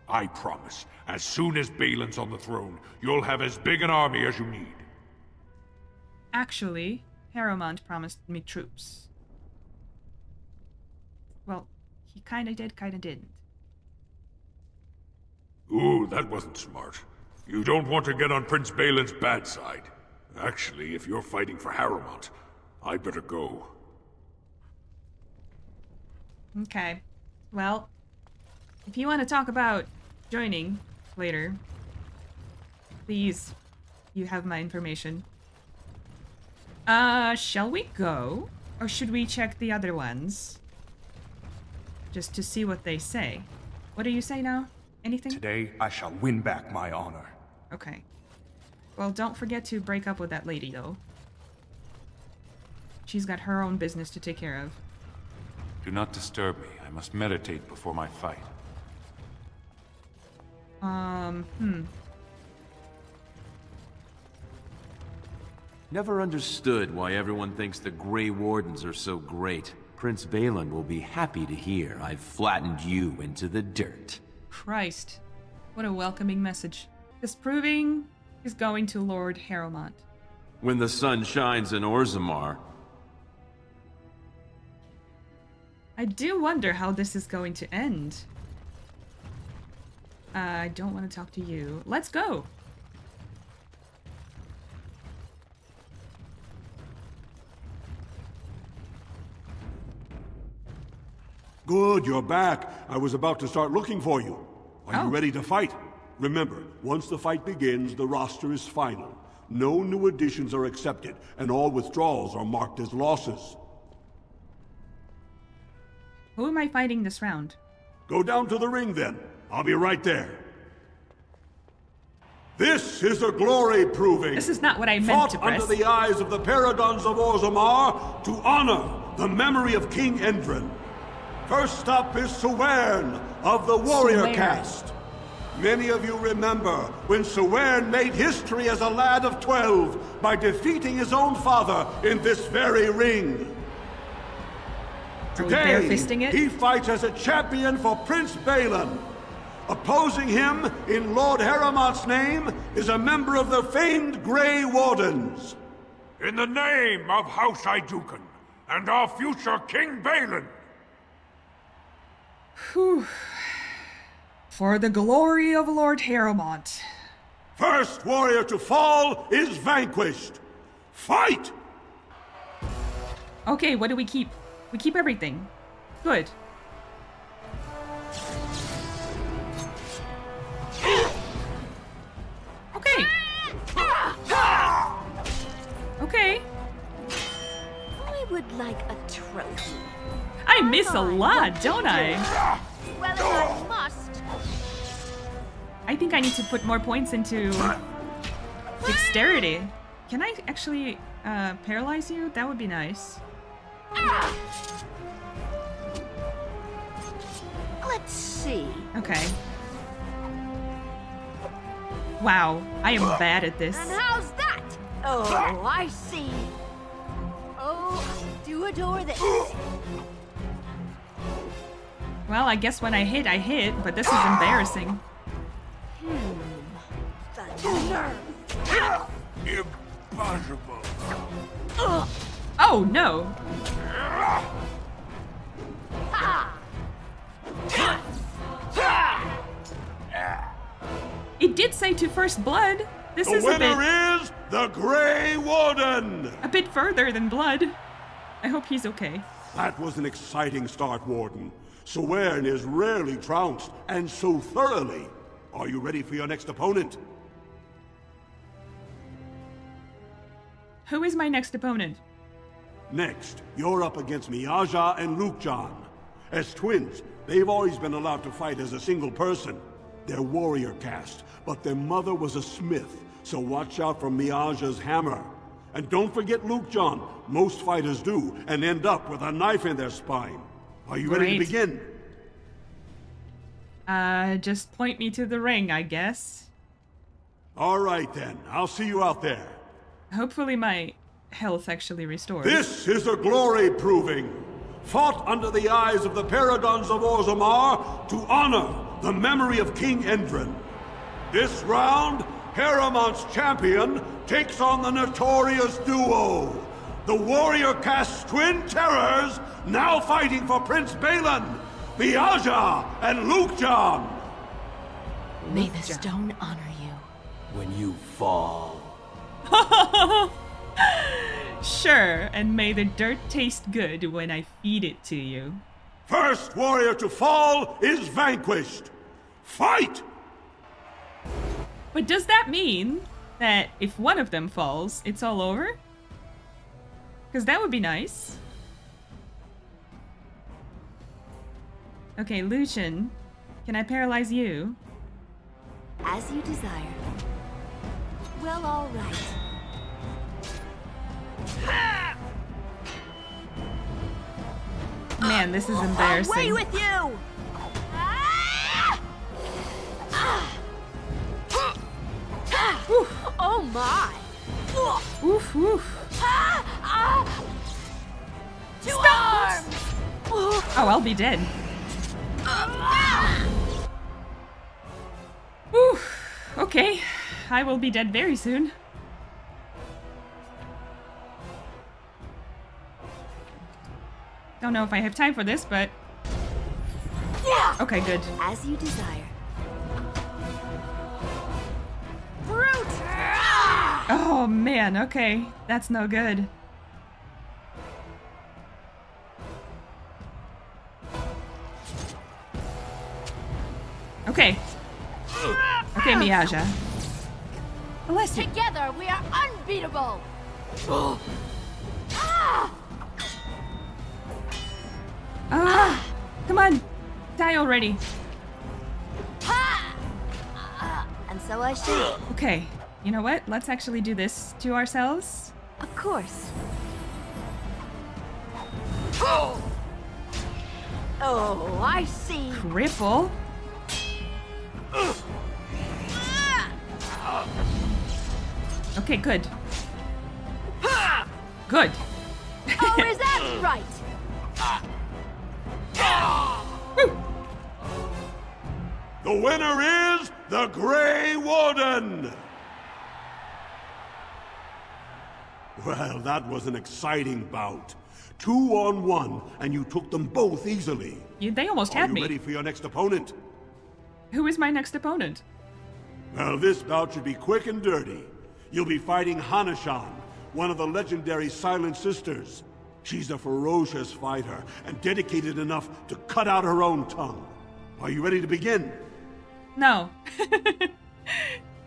I promise, as soon as Balin's on the throne, you'll have as big an army as you need.
Actually, Harrowmont promised me troops. Well, he kinda did, kinda didn't.
Ooh, that wasn't smart. You don't want to get on Prince Balin's bad side. Actually, if you're fighting for Harrowmont, I better go.
Okay. Well, if you want to talk about joining later, please, you have my information. Shall we go? Or should we check the other ones? Just to see what they say. What do you say now? Anything?
Today, I shall win back my honor.
Okay. Well, don't forget to break up with that lady, though. She's got her own business to take care of.
Do not disturb me. I must meditate before my fight.
Never understood why everyone thinks the Grey Wardens are so great. Prince Balin will be happy to hear I've flattened you into the dirt.
Christ. What a welcoming message. This proving is going to Lord Harrowmont.
When the sun shines in Orzammar.
I do wonder how this is going to end. I don't want to talk to you. Let's go!
Good, you're back. I was about to start looking for you. Are you ready to fight? Remember, once the fight begins, the roster is final. No new additions are accepted, and all withdrawals are marked as losses.
Who am I fighting this round?
Go down to the ring, then. I'll be right there. This is a glory proving.
This is not what I meant to press.
Fought under the eyes of the Paragons of Orzammar to honor the memory of King Endrin. First up is Sewern of the Warrior Caste. Many of you remember when Sewern made history as a lad of 12 by defeating his own father in this very ring. Today, he fights as a champion for Prince Balin. Opposing him, in Lord Harrowmont's name, is a member of the famed Grey Wardens.
In the name of House Iduken and our future King Balin.
Whew. For the glory of Lord Harrowmont.
First warrior to fall is vanquished. Fight!
Okay, what do we keep? We keep everything. Good. Okay. Okay.
I would like a trophy.
I miss a lot, don't I?
Well, if I must.
I think I need to put more points into dexterity. Can I actually paralyze you? That would be nice.
Let's see.
Okay. Wow, I am bad at this.
And how's that? Oh, I see. Oh, I do adore this.
Well, I guess when I hit, but this is embarrassing.
Impossible.
Oh, no. It did say to first blood. This is a bit...
The winner is the Grey Warden!
A bit further than blood. I hope he's okay.
That was an exciting start, Warden. Sewern is rarely trounced, and so thoroughly. Are you ready for your next opponent?
Who is my next opponent?
Next, you're up against Miaja and Lukjan. As twins, they've always been allowed to fight as a single person. They're warrior caste, but their mother was a smith, so watch out for Miaja's hammer. And don't forget Luke John. Most fighters do, and end up with a knife in their spine. Are you ready to begin?
Just point me to the ring, I guess.
All right then, I'll see you out there.
Hopefully my health actually restores.
This is a glory proving, fought under the eyes of the Paragons of Orzammar to honor the memory of King Endrin. This round, Hieromont's champion takes on the notorious duo, the warrior caste twin terrors, now fighting for Prince Balin, Miaja and Luke John.
May the stone honor you.
When you fall.
Sure, and may the dirt taste good when I feed it to you.
First warrior to fall is vanquished. Fight!
But does that mean that if one of them falls, it's all over? Because that would be nice. Okay, Lucian, can I paralyze you?
As you desire. Well, all right.
Man, this is embarrassing.
Away with you! Oh my!
Oof, oof.
Two arms!
Oh, I'll be dead. Oof. Okay, I will be dead very soon. Don't know if I have time for this, but... Okay, good.
As you desire. Brute!
Oh man, okay. That's no good. Okay. Okay, Miaja. Bless you.
Together we are unbeatable!
Come on. Die already.
And so I shall.
Okay. You know what? Let's actually do this to ourselves.
Of course. Oh, I see.
Cripple. Okay, good. Good.
Oh, is that right?
The winner is the Grey Warden! Well, that was an exciting bout. 2-on-1, and you took them both easily.
They almost had me.
Are you ready for your next opponent?
Who is my next opponent?
Well, this bout should be quick and dirty. You'll be fighting Hanashan, one of the legendary Silent Sisters. She's a ferocious fighter, and dedicated enough to cut out her own tongue. Are you ready to begin?
No.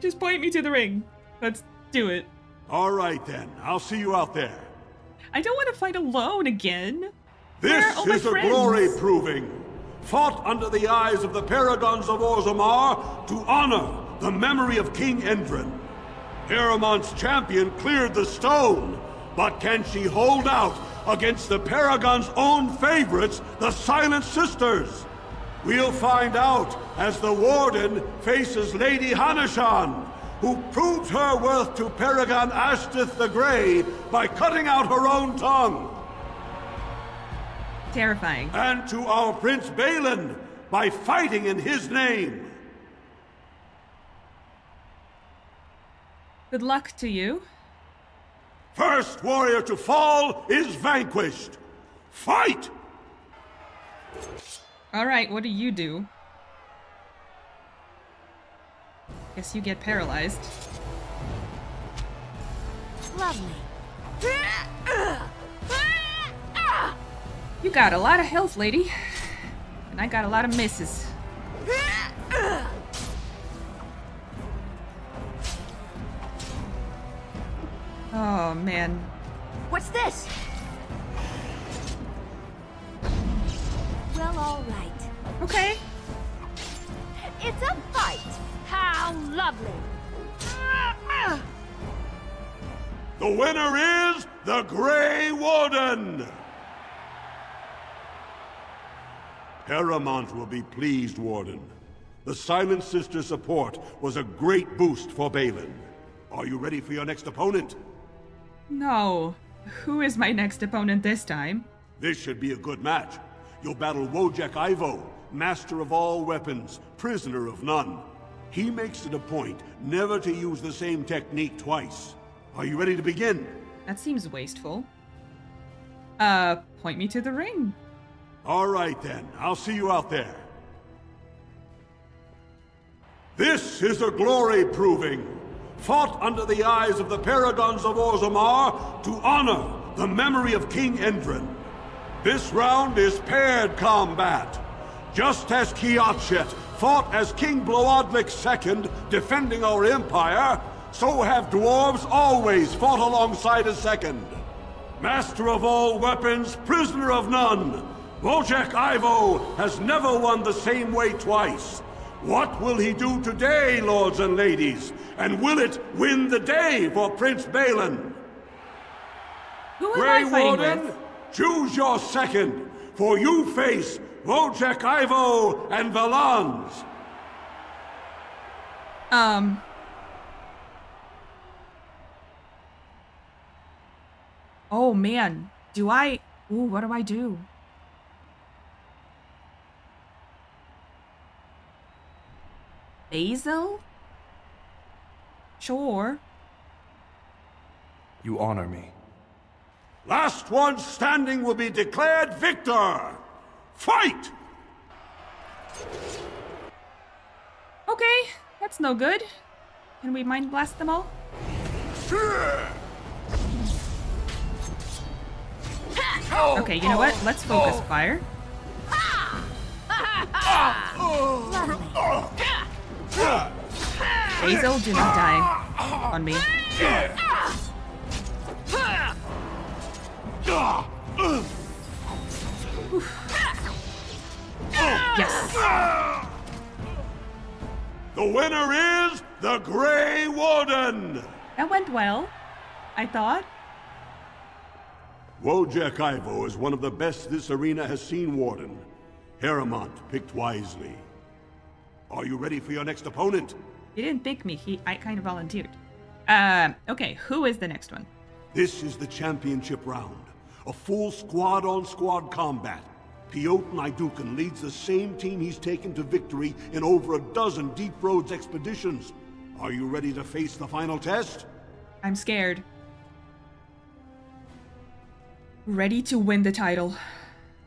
Just point me to the ring. Let's do it.
All right, then. I'll see you out there.
I don't want to fight alone again.
This is a glory proving, fought under the eyes of the Paragons of Orzammar to honor the memory of King Endrin. Hieromont's champion cleared the stone, but can she hold out against the Paragon's own favorites, the Silent Sisters? We'll find out as the Warden faces Lady Hanashan, who proved her worth to Paragon Astith the Grey by cutting out her own tongue.
Terrifying.
And to our Prince Balin by fighting in his name.
Good luck to you.
First warrior to fall is vanquished. Fight!
Alright, what do you do? Guess you get paralyzed.
Lovely.
You got a lot of health, lady. And I got a lot of misses. Oh, man.
What's this? Well, all right.
Okay.
It's a fight. How lovely.
The winner is the Grey Warden! Paramount will be pleased, Warden. The Silent Sister support was a great boost for Balin. Are you ready for your next opponent?
No. Who is my next opponent this time?
This should be a good match. You'll battle Wojek Ivo, master of all weapons, prisoner of none. He makes it a point never to use the same technique twice. Are you ready to begin?
That seems wasteful. Point me to the ring.
All right then, I'll see you out there. This is a glory proving, fought under the eyes of the Paragons of Orzammar to honor the memory of King Endrin. This round is paired combat. Just as Kiatchet fought as King Bloodlik II, defending our empire, so have dwarves always fought alongside a second. Master of all weapons, prisoner of none, Wojek Ivo has never won the same way twice. What will he do today, lords and ladies? And will it win the day for Prince Balin?
Who
Grey
am I fighting
Warden,
with?
choose your second, for you face Wojek Ivo and Valans.
Oh man, do I... Ooh, what do I do? Basil? Sure.
You honor me.
Last one standing will be declared victor. Fight!
Okay, that's no good. Can we mind blast them all? Okay, you know what? Let's focus fire. Basil, do not die on me. Yes.
The winner is the Grey Warden.
That went well, I thought.
Wojek Ivo is one of the best this arena has seen, Warden. Haremont picked wisely. Are you ready for your next opponent?
He didn't pick me, I kind of volunteered. Okay, who is the next one?
This is the championship round. A full squad-on-squad combat. Piotr Naidukan leads the same team he's taken to victory in over a dozen Deep Roads expeditions. Are you ready to face the final test?
I'm scared. Ready to win the title.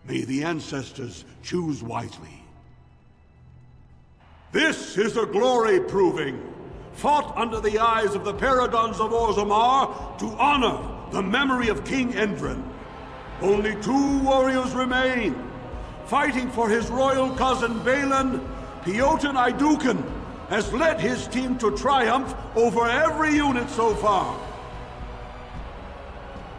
May the ancestors choose wisely. This is a glory proving, fought under the eyes of the Paragons of Orzammar to honor the memory of King Endrin. Only 2 warriors remain. Fighting for his royal cousin Balin, Piotr Naidukan has led his team to triumph over every unit so far.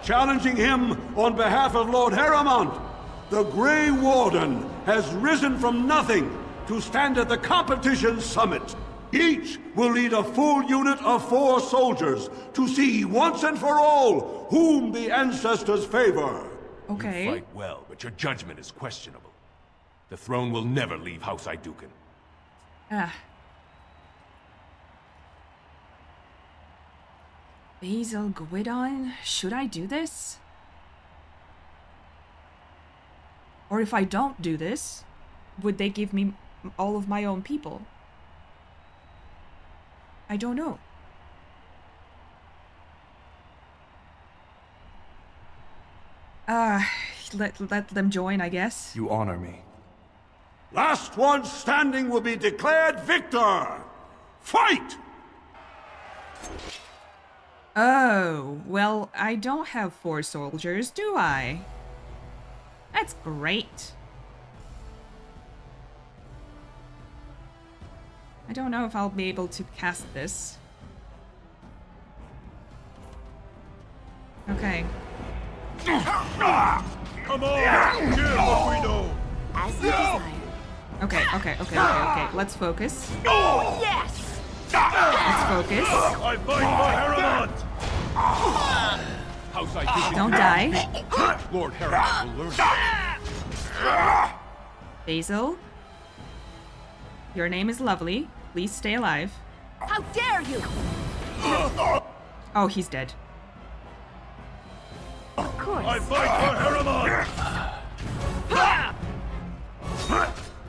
Challenging him on behalf of Lord Haremont, the Grey Warden has risen from nothing to stand at the competition's summit. Each will lead a full unit of 4 soldiers to see once and for all whom the ancestors favor.
Okay.
You fight well, but your judgment is questionable. The throne will never leave House Idukan.
Basil Gwydon? Should I do this? Or if I don't do this, would they give me all of my own people? I don't know. Let them join, I guess.
You honor me.
Last one standing will be declared victor. Fight!
Oh, well, I don't have 4 soldiers, do I? That's great. I don't know if I'll be able to cast this. Okay.
Come on! Give what we know!
As you desire.
Okay. Let's focus.
Oh, yes!
Let's focus.
I fight for Haremont!
Don't die.
Lord Harrison will learn.
Basil, your name is lovely. Please stay alive.
How dare you!
Oh, he's dead.
Of course.
I fight for Harriman!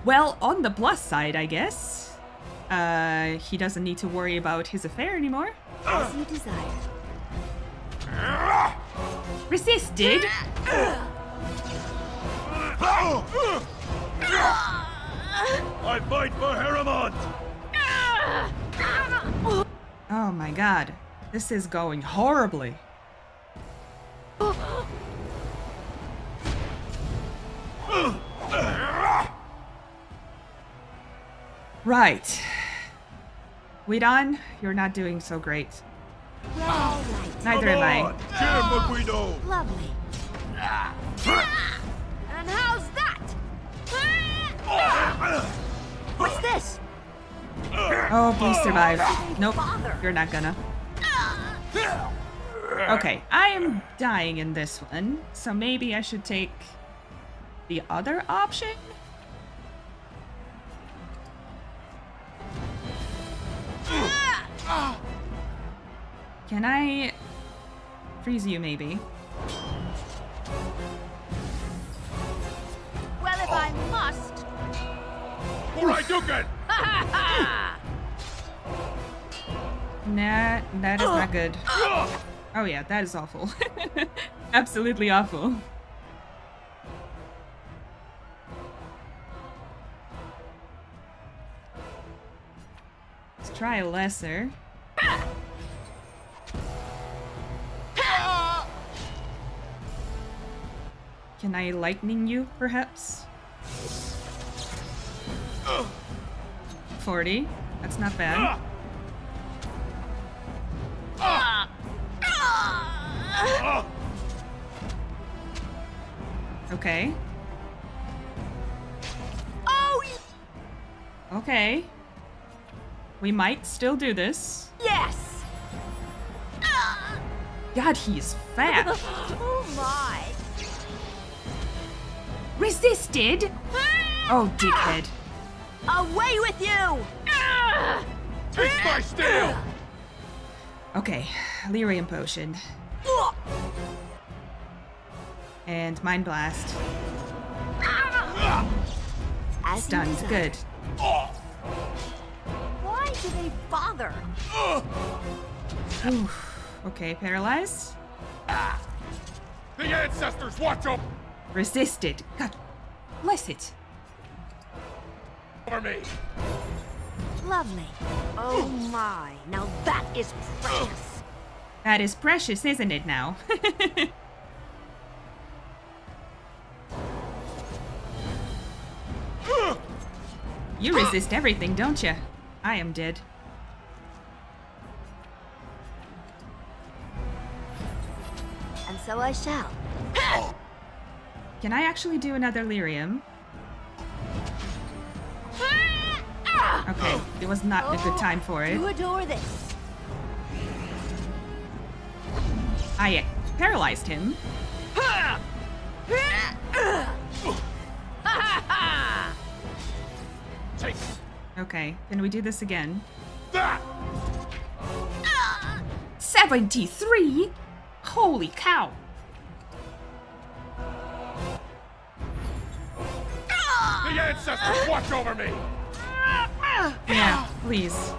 Well, on the plus side, I guess. He doesn't need to worry about his affair anymore.
As you desire.
Resisted?
I fight for Harriman!
Oh my god. This is going horribly. Right. Guidon, you're not doing so great.
We're all right.
Neither am I.
Cheer for Guido!
Lovely. And how's that? What's this?
Oh, please survive. Nope, you're not gonna. Okay, I am dying in this one, so maybe I should take the other option? Can I freeze you, maybe?
Well, if I must.
Alright, Dugan!
Nah, that is not good. Oh yeah, that is awful. Absolutely awful. Let's try a lesser. Can I lightning you, perhaps? 40. That's not bad. Okay.
Oh!
Okay. We might still do this.
Yes!
God, he's fat.
Oh my!
Resisted? Oh, dickhead.
Away with you!
Take my steel!
Okay, Lyrium potion. And Mind Blast. Stunned, good.
Why do they bother?
Oof. Okay, paralyzed.
The ancestors watch
Resisted. God bless it.
over me!
Lovely. Oh my, now that is precious.
That is precious, isn't it now? You resist everything, don't you? I am dead.
And so I shall.
Can I actually do another lyrium? Okay, it was not a good time for it.
You adore this.
I paralyzed him. Okay, can we do this again? 73? Holy cow!
The ancestors watch over me!
Yeah, please.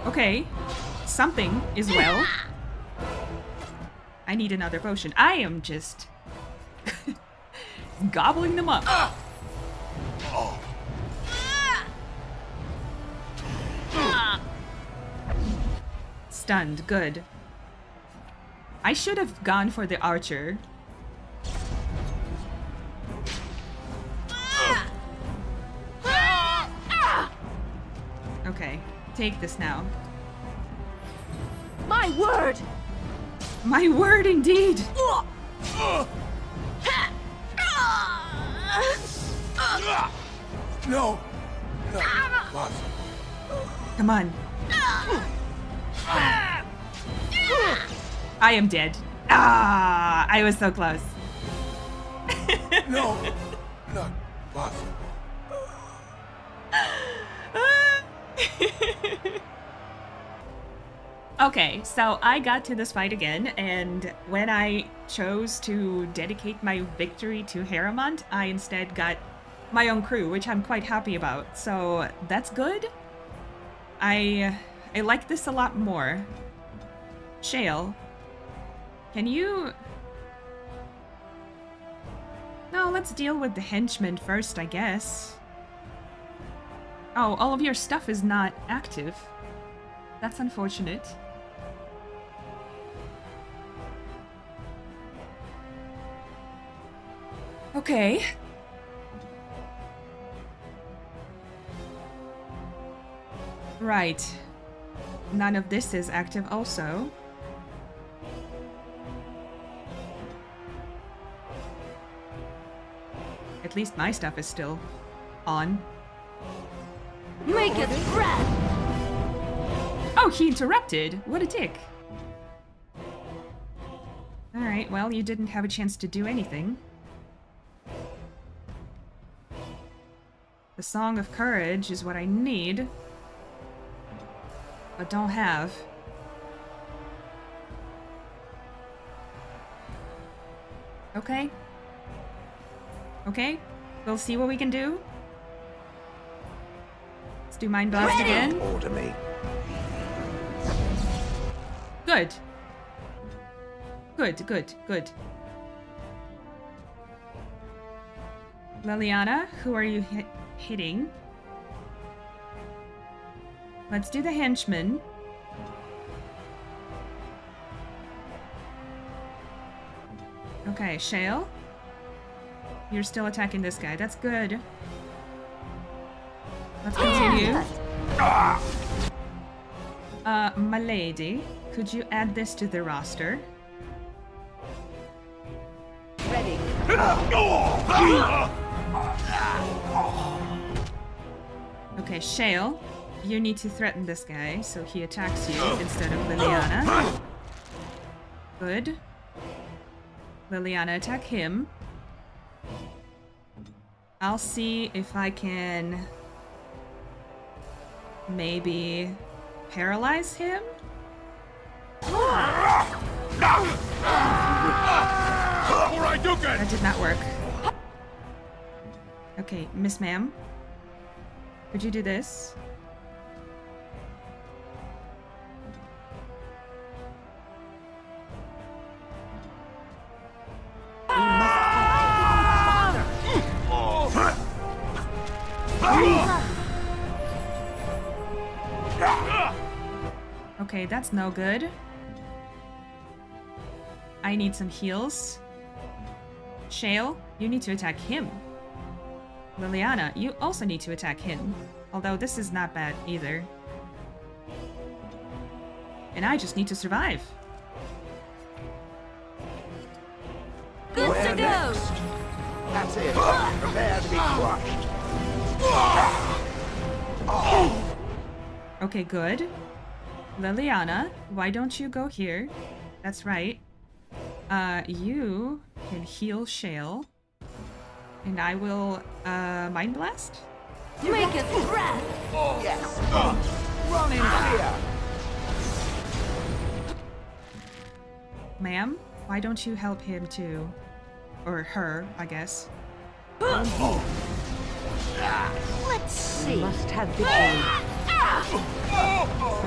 Okay, something is well. I need another potion. I am just gobbling them up. Stunned, good. I should have gone for the archer. Okay, take this now.
My word!
My word indeed!
No!
Come on. I am dead. Ah, I was so close.
No, not possible.
Okay, so I got to this fight again, and when I chose to dedicate my victory to Harrimont, I instead got my own crew, which I'm quite happy about. So that's good. I like this a lot more. Shale, can you... No, let's deal with the henchmen first, I guess. Oh, all of your stuff is not active. That's unfortunate. Okay. Right. None of this is active also. At least my stuff is still on.
Make it red!
Oh, he interrupted! What a dick. Alright, well, you didn't have a chance to do anything. The Song of Courage is what I need, but don't have. Okay. Okay, we'll see what we can do. Let's do Mind Blast again.
Order me.
Good. Good, good, good. Liliana, who are you hitting? Let's do the henchman. Okay, Shale. You're still attacking this guy. That's good. Let's continue. My lady, could you add this to the roster?
Ready.
Okay, Shale, you need to threaten this guy so he attacks you instead of Liliana. Good. Liliana, attack him. I'll see if I can maybe paralyze him. That did not work. Okay, Miss Ma'am, could you do this? Okay, that's no good. I need some heals. Shale, you need to attack him. Liliana, you also need to attack him. Although this is not bad either. And I just need to survive.
Good to go!
That's it. Prepare to be crushed.
Okay, good. Liliana, why don't you go here? That's right. You can heal Shale. And I will, Mind Blast?
Make it red!
Yes. Run in here.
Ma'am, why don't you help him too? Or her, I guess.
Let's see.
You must have victory.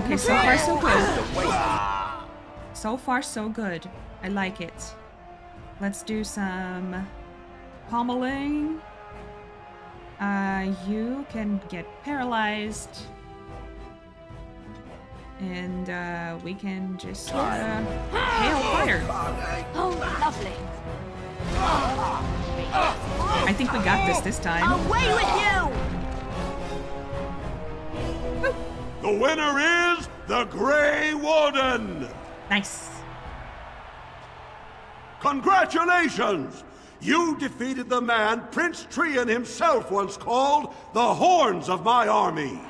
Okay, so far so good. So far so good. I like it. Let's do some pommeling. You can get paralyzed. And we can just hail fire.
Oh, lovely.
I think we got this time.
Away with you!
The winner is the Grey Warden!
Nice.
Congratulations! You defeated the man Prince Trian himself once called the Horns of my army.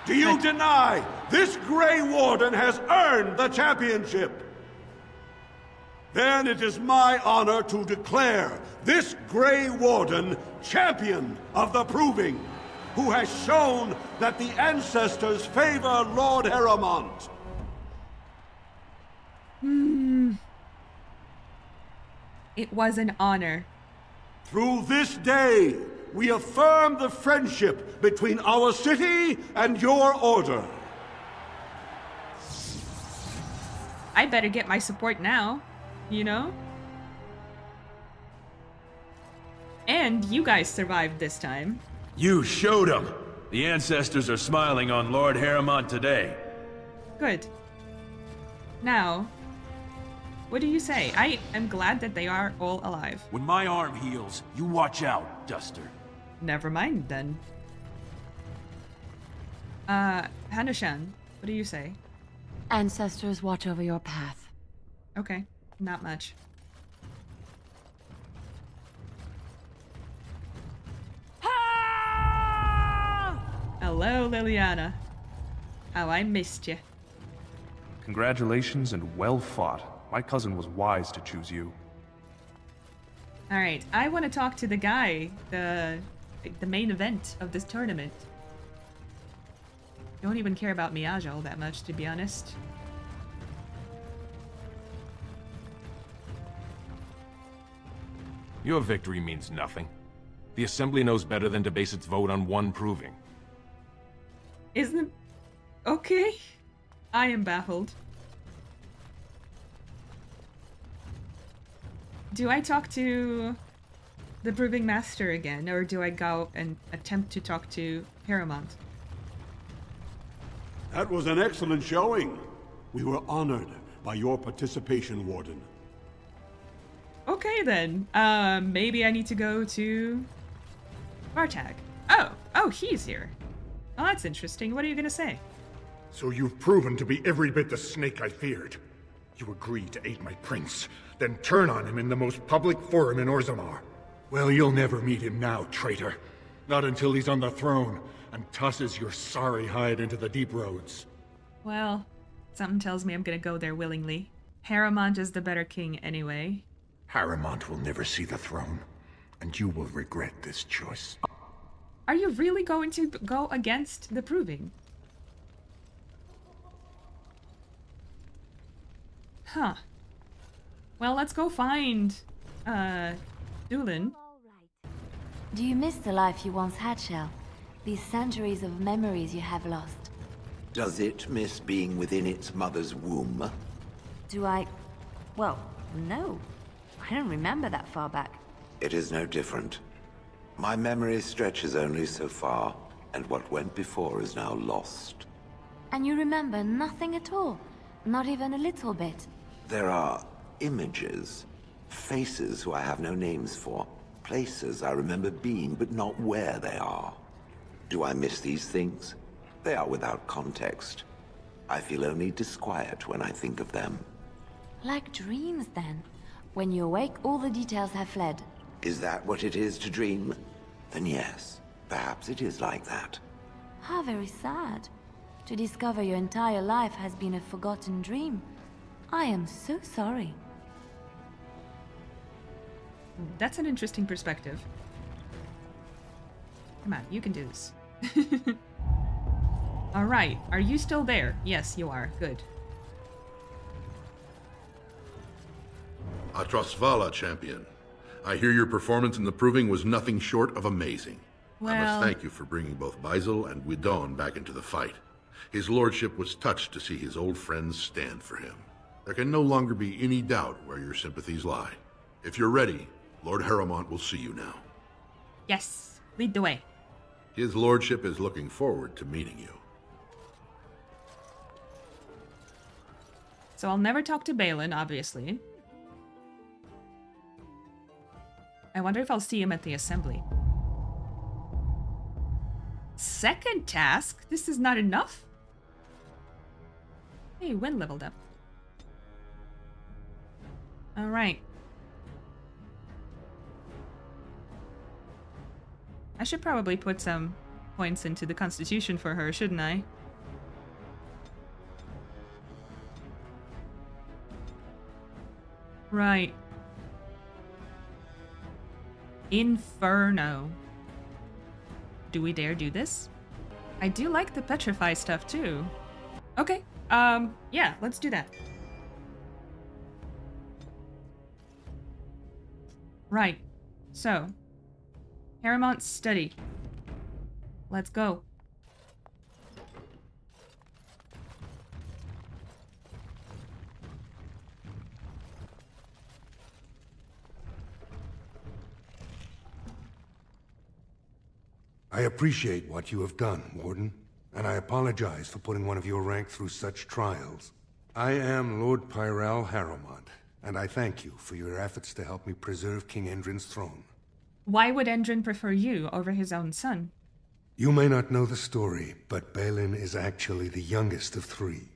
Do you deny this Grey Warden has earned the championship? Then it is my honor to declare this Grey Warden champion of the Proving, who has shown that the ancestors favor Lord Heremont.
It was an honor.
Through this day, we affirm the friendship between our city and your order.
I better get my support now, you know? And you guys survived this time.
You showed them. The ancestors are smiling on Lord Heremont today.
Good. Now, what do you say? I am glad that they are all alive.
When my arm heals, you watch out, Duster.
Never mind, then. Hanashan, what do you say?
Ancestors watch over your path.
Okay, not much. Hello, Liliana. How I missed you.
Congratulations and well fought. My cousin was wise to choose you.
Alright, I want to talk to the guy, the main event of this tournament. Don't even care about Miyagi all that much, to be honest.
Your victory means nothing. The Assembly knows better than to base its vote on one proving.
Isn't... Okay. I am baffled. Do I talk to the Proving Master again, or do I go and attempt to talk to Heremont?
That was an excellent showing. We were honored by your participation, Warden.
Okay then. Maybe I need to go to Bartag. Oh, he's here. Oh, that's interesting. What are you gonna say?
So you've proven to be every bit the snake I feared. You agreed to aid my prince, then turn on him in the most public forum in Orzammar. Well, you'll never meet him now, traitor. Not until he's on the throne and tosses your sorry hide into the deep roads.
Well, something tells me I'm gonna go there willingly. Heremont is the better king anyway.
Heremont will never see the throne, and you will regret this choice.
Are you really going to go against the Proving? Huh. Well, let's go find, Dulin.
Do you miss the life you once had, Shell? These centuries of memories you have lost?
Does it miss being within its mother's womb?
Do I... Well, no. I don't remember that far back.
It is no different. My memory stretches only so far, and what went before is now lost.
And you remember nothing at all? Not even a little bit?
There are images, faces who I have no names for, places I remember being, but not where they are. Do I miss these things? They are without context. I feel only disquiet when I think of them.
Like dreams, then. When you awake, all the details have fled.
Is that what it is to dream? Then yes, perhaps it is like that.
How very sad. To discover your entire life has been a forgotten dream. I am so sorry.
That's an interesting perspective. Come on, you can do this. Alright, are you still there? Yes, you are. Good.
Atrasvala, champion. I hear your performance in the Proving was nothing short of amazing. I must thank you for bringing both Baisel and Guidon back into the fight. His lordship was touched to see his old friends stand for him. There can no longer be any doubt where your sympathies lie. If you're ready, Lord Heremont will see you now.
Yes, lead the way.
His lordship is looking forward to meeting you.
So I'll never talk to Balin, obviously. I wonder if I'll see him at the assembly. Second task? This is not enough? Hey, Wen leveled up. Alright. I should probably put some points into the Constitution for her, shouldn't I? Right. Inferno. Do we dare do this? I do like the petrify stuff too. Okay, yeah, let's do that. Right, so, Harriman's study. Let's go.
I appreciate what you have done, Warden, and I apologize for putting one of your rank through such trials. I am Lord Pyral Harrowmont, and I thank you for your efforts to help me preserve King Endrin's throne.
Why would Endrin prefer you over his own son?
You may not know the story, but Balin is actually the youngest of three.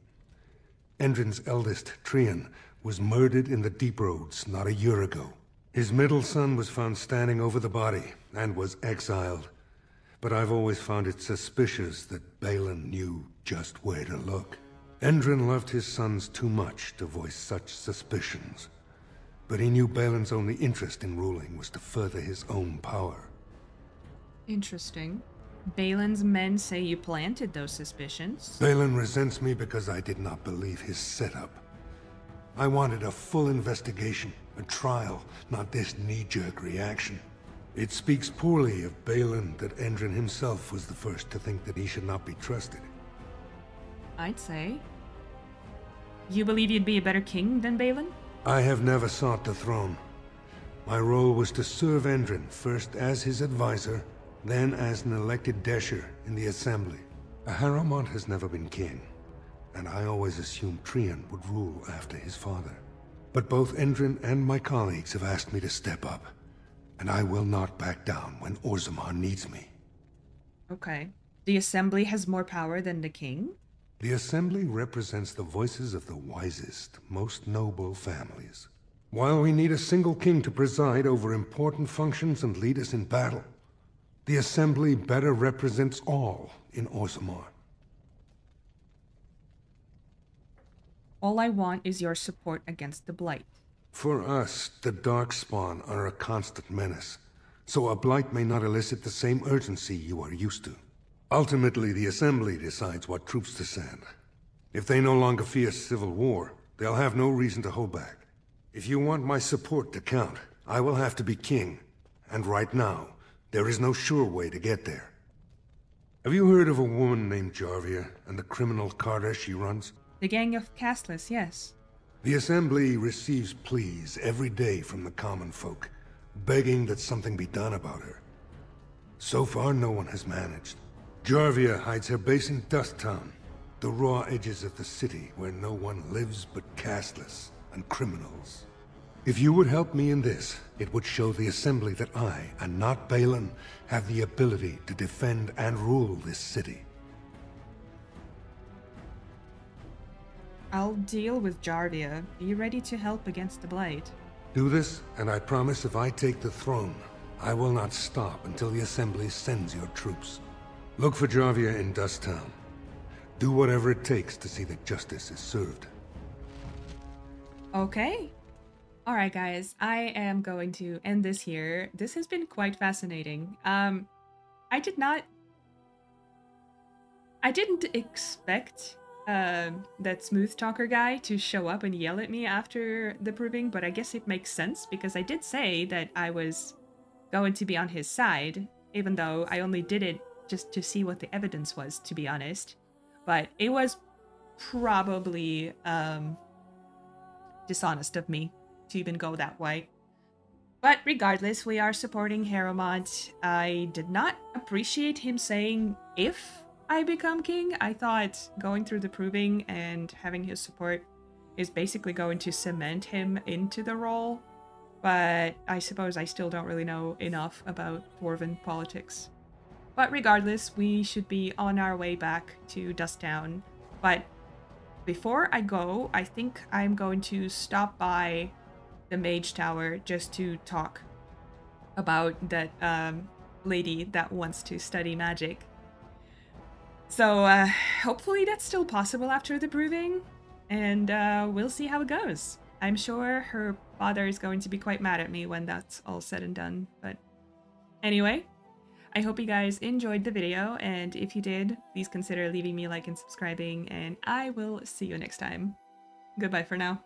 Endrin's eldest, Trian, was murdered in the Deep Roads not a year ago. His middle son was found standing over the body and was exiled. But I've always found it suspicious that Balin knew just where to look. Endrin loved his sons too much to voice such suspicions. But he knew Balin's only interest in ruling was to further his own power.
Interesting. Balin's men say you planted those suspicions.
Balin resents me because I did not believe his setup. I wanted a full investigation, a trial, not this knee-jerk reaction. It speaks poorly of Balin that Endrin himself was the first to think that he should not be trusted.
I'd say. You believe you'd be a better king than Balin?
I have never sought the throne. My role was to serve Endrin, first as his advisor, then as an elected Desher in the Assembly. A Harrowmont has never been king, and I always assumed Trian would rule after his father. But both Endrin and my colleagues have asked me to step up. And I will not back down when Orzammar needs me.
Okay. The Assembly has more power than the king?
The Assembly represents the voices of the wisest, most noble families. While we need a single king to preside over important functions and lead us in battle, the Assembly better represents all in Orzammar.
All I want is your support against the Blight.
For us, the Darkspawn are a constant menace, so a blight may not elicit the same urgency you are used to. Ultimately, the Assembly decides what troops to send. If they no longer fear civil war, they'll have no reason to hold back. If you want my support to count, I will have to be king, and right now, there is no sure way to get there. Have you heard of a woman named Jarvia and the criminal Carter she runs?
The Gang of Castless, yes.
The Assembly receives pleas every day from the common folk, begging that something be done about her. So far, no one has managed. Jarvia hides her base in Dusttown, the raw edges of the city where no one lives but castless and criminals. If you would help me in this, it would show the Assembly that I, and not Balin, have the ability to defend and rule this city.
I'll deal with Jarvia. Be ready to help against the Blight.
Do this, and I promise if I take the throne, I will not stop until the Assembly sends your troops. Look for Jarvia in Dusttown. Do whatever it takes to see that justice is served.
Okay. Alright guys, I am going to end this here. This has been quite fascinating. I didn't expect that smooth talker guy to show up and yell at me after the proving, but I guess it makes sense because I did say that I was going to be on his side, even though I only did it just to see what the evidence was, to be honest. But it was probably dishonest of me to even go that way. But regardless, we are supporting Harrowmont. I did not appreciate him saying if I become king. I thought going through the proving and having his support is basically going to cement him into the role. But I suppose I still don't really know enough about dwarven politics. But regardless, we should be on our way back to Dusttown. But before I go, I think I'm going to stop by the Mage Tower just to talk about that lady that wants to study magic. So hopefully that's still possible after the proving, and we'll see how it goes. I'm sure her father is going to be quite mad at me when that's all said and done, but anyway, I hope you guys enjoyed the video, and if you did, please consider leaving me a like and subscribing, and I will see you next time. Goodbye for now.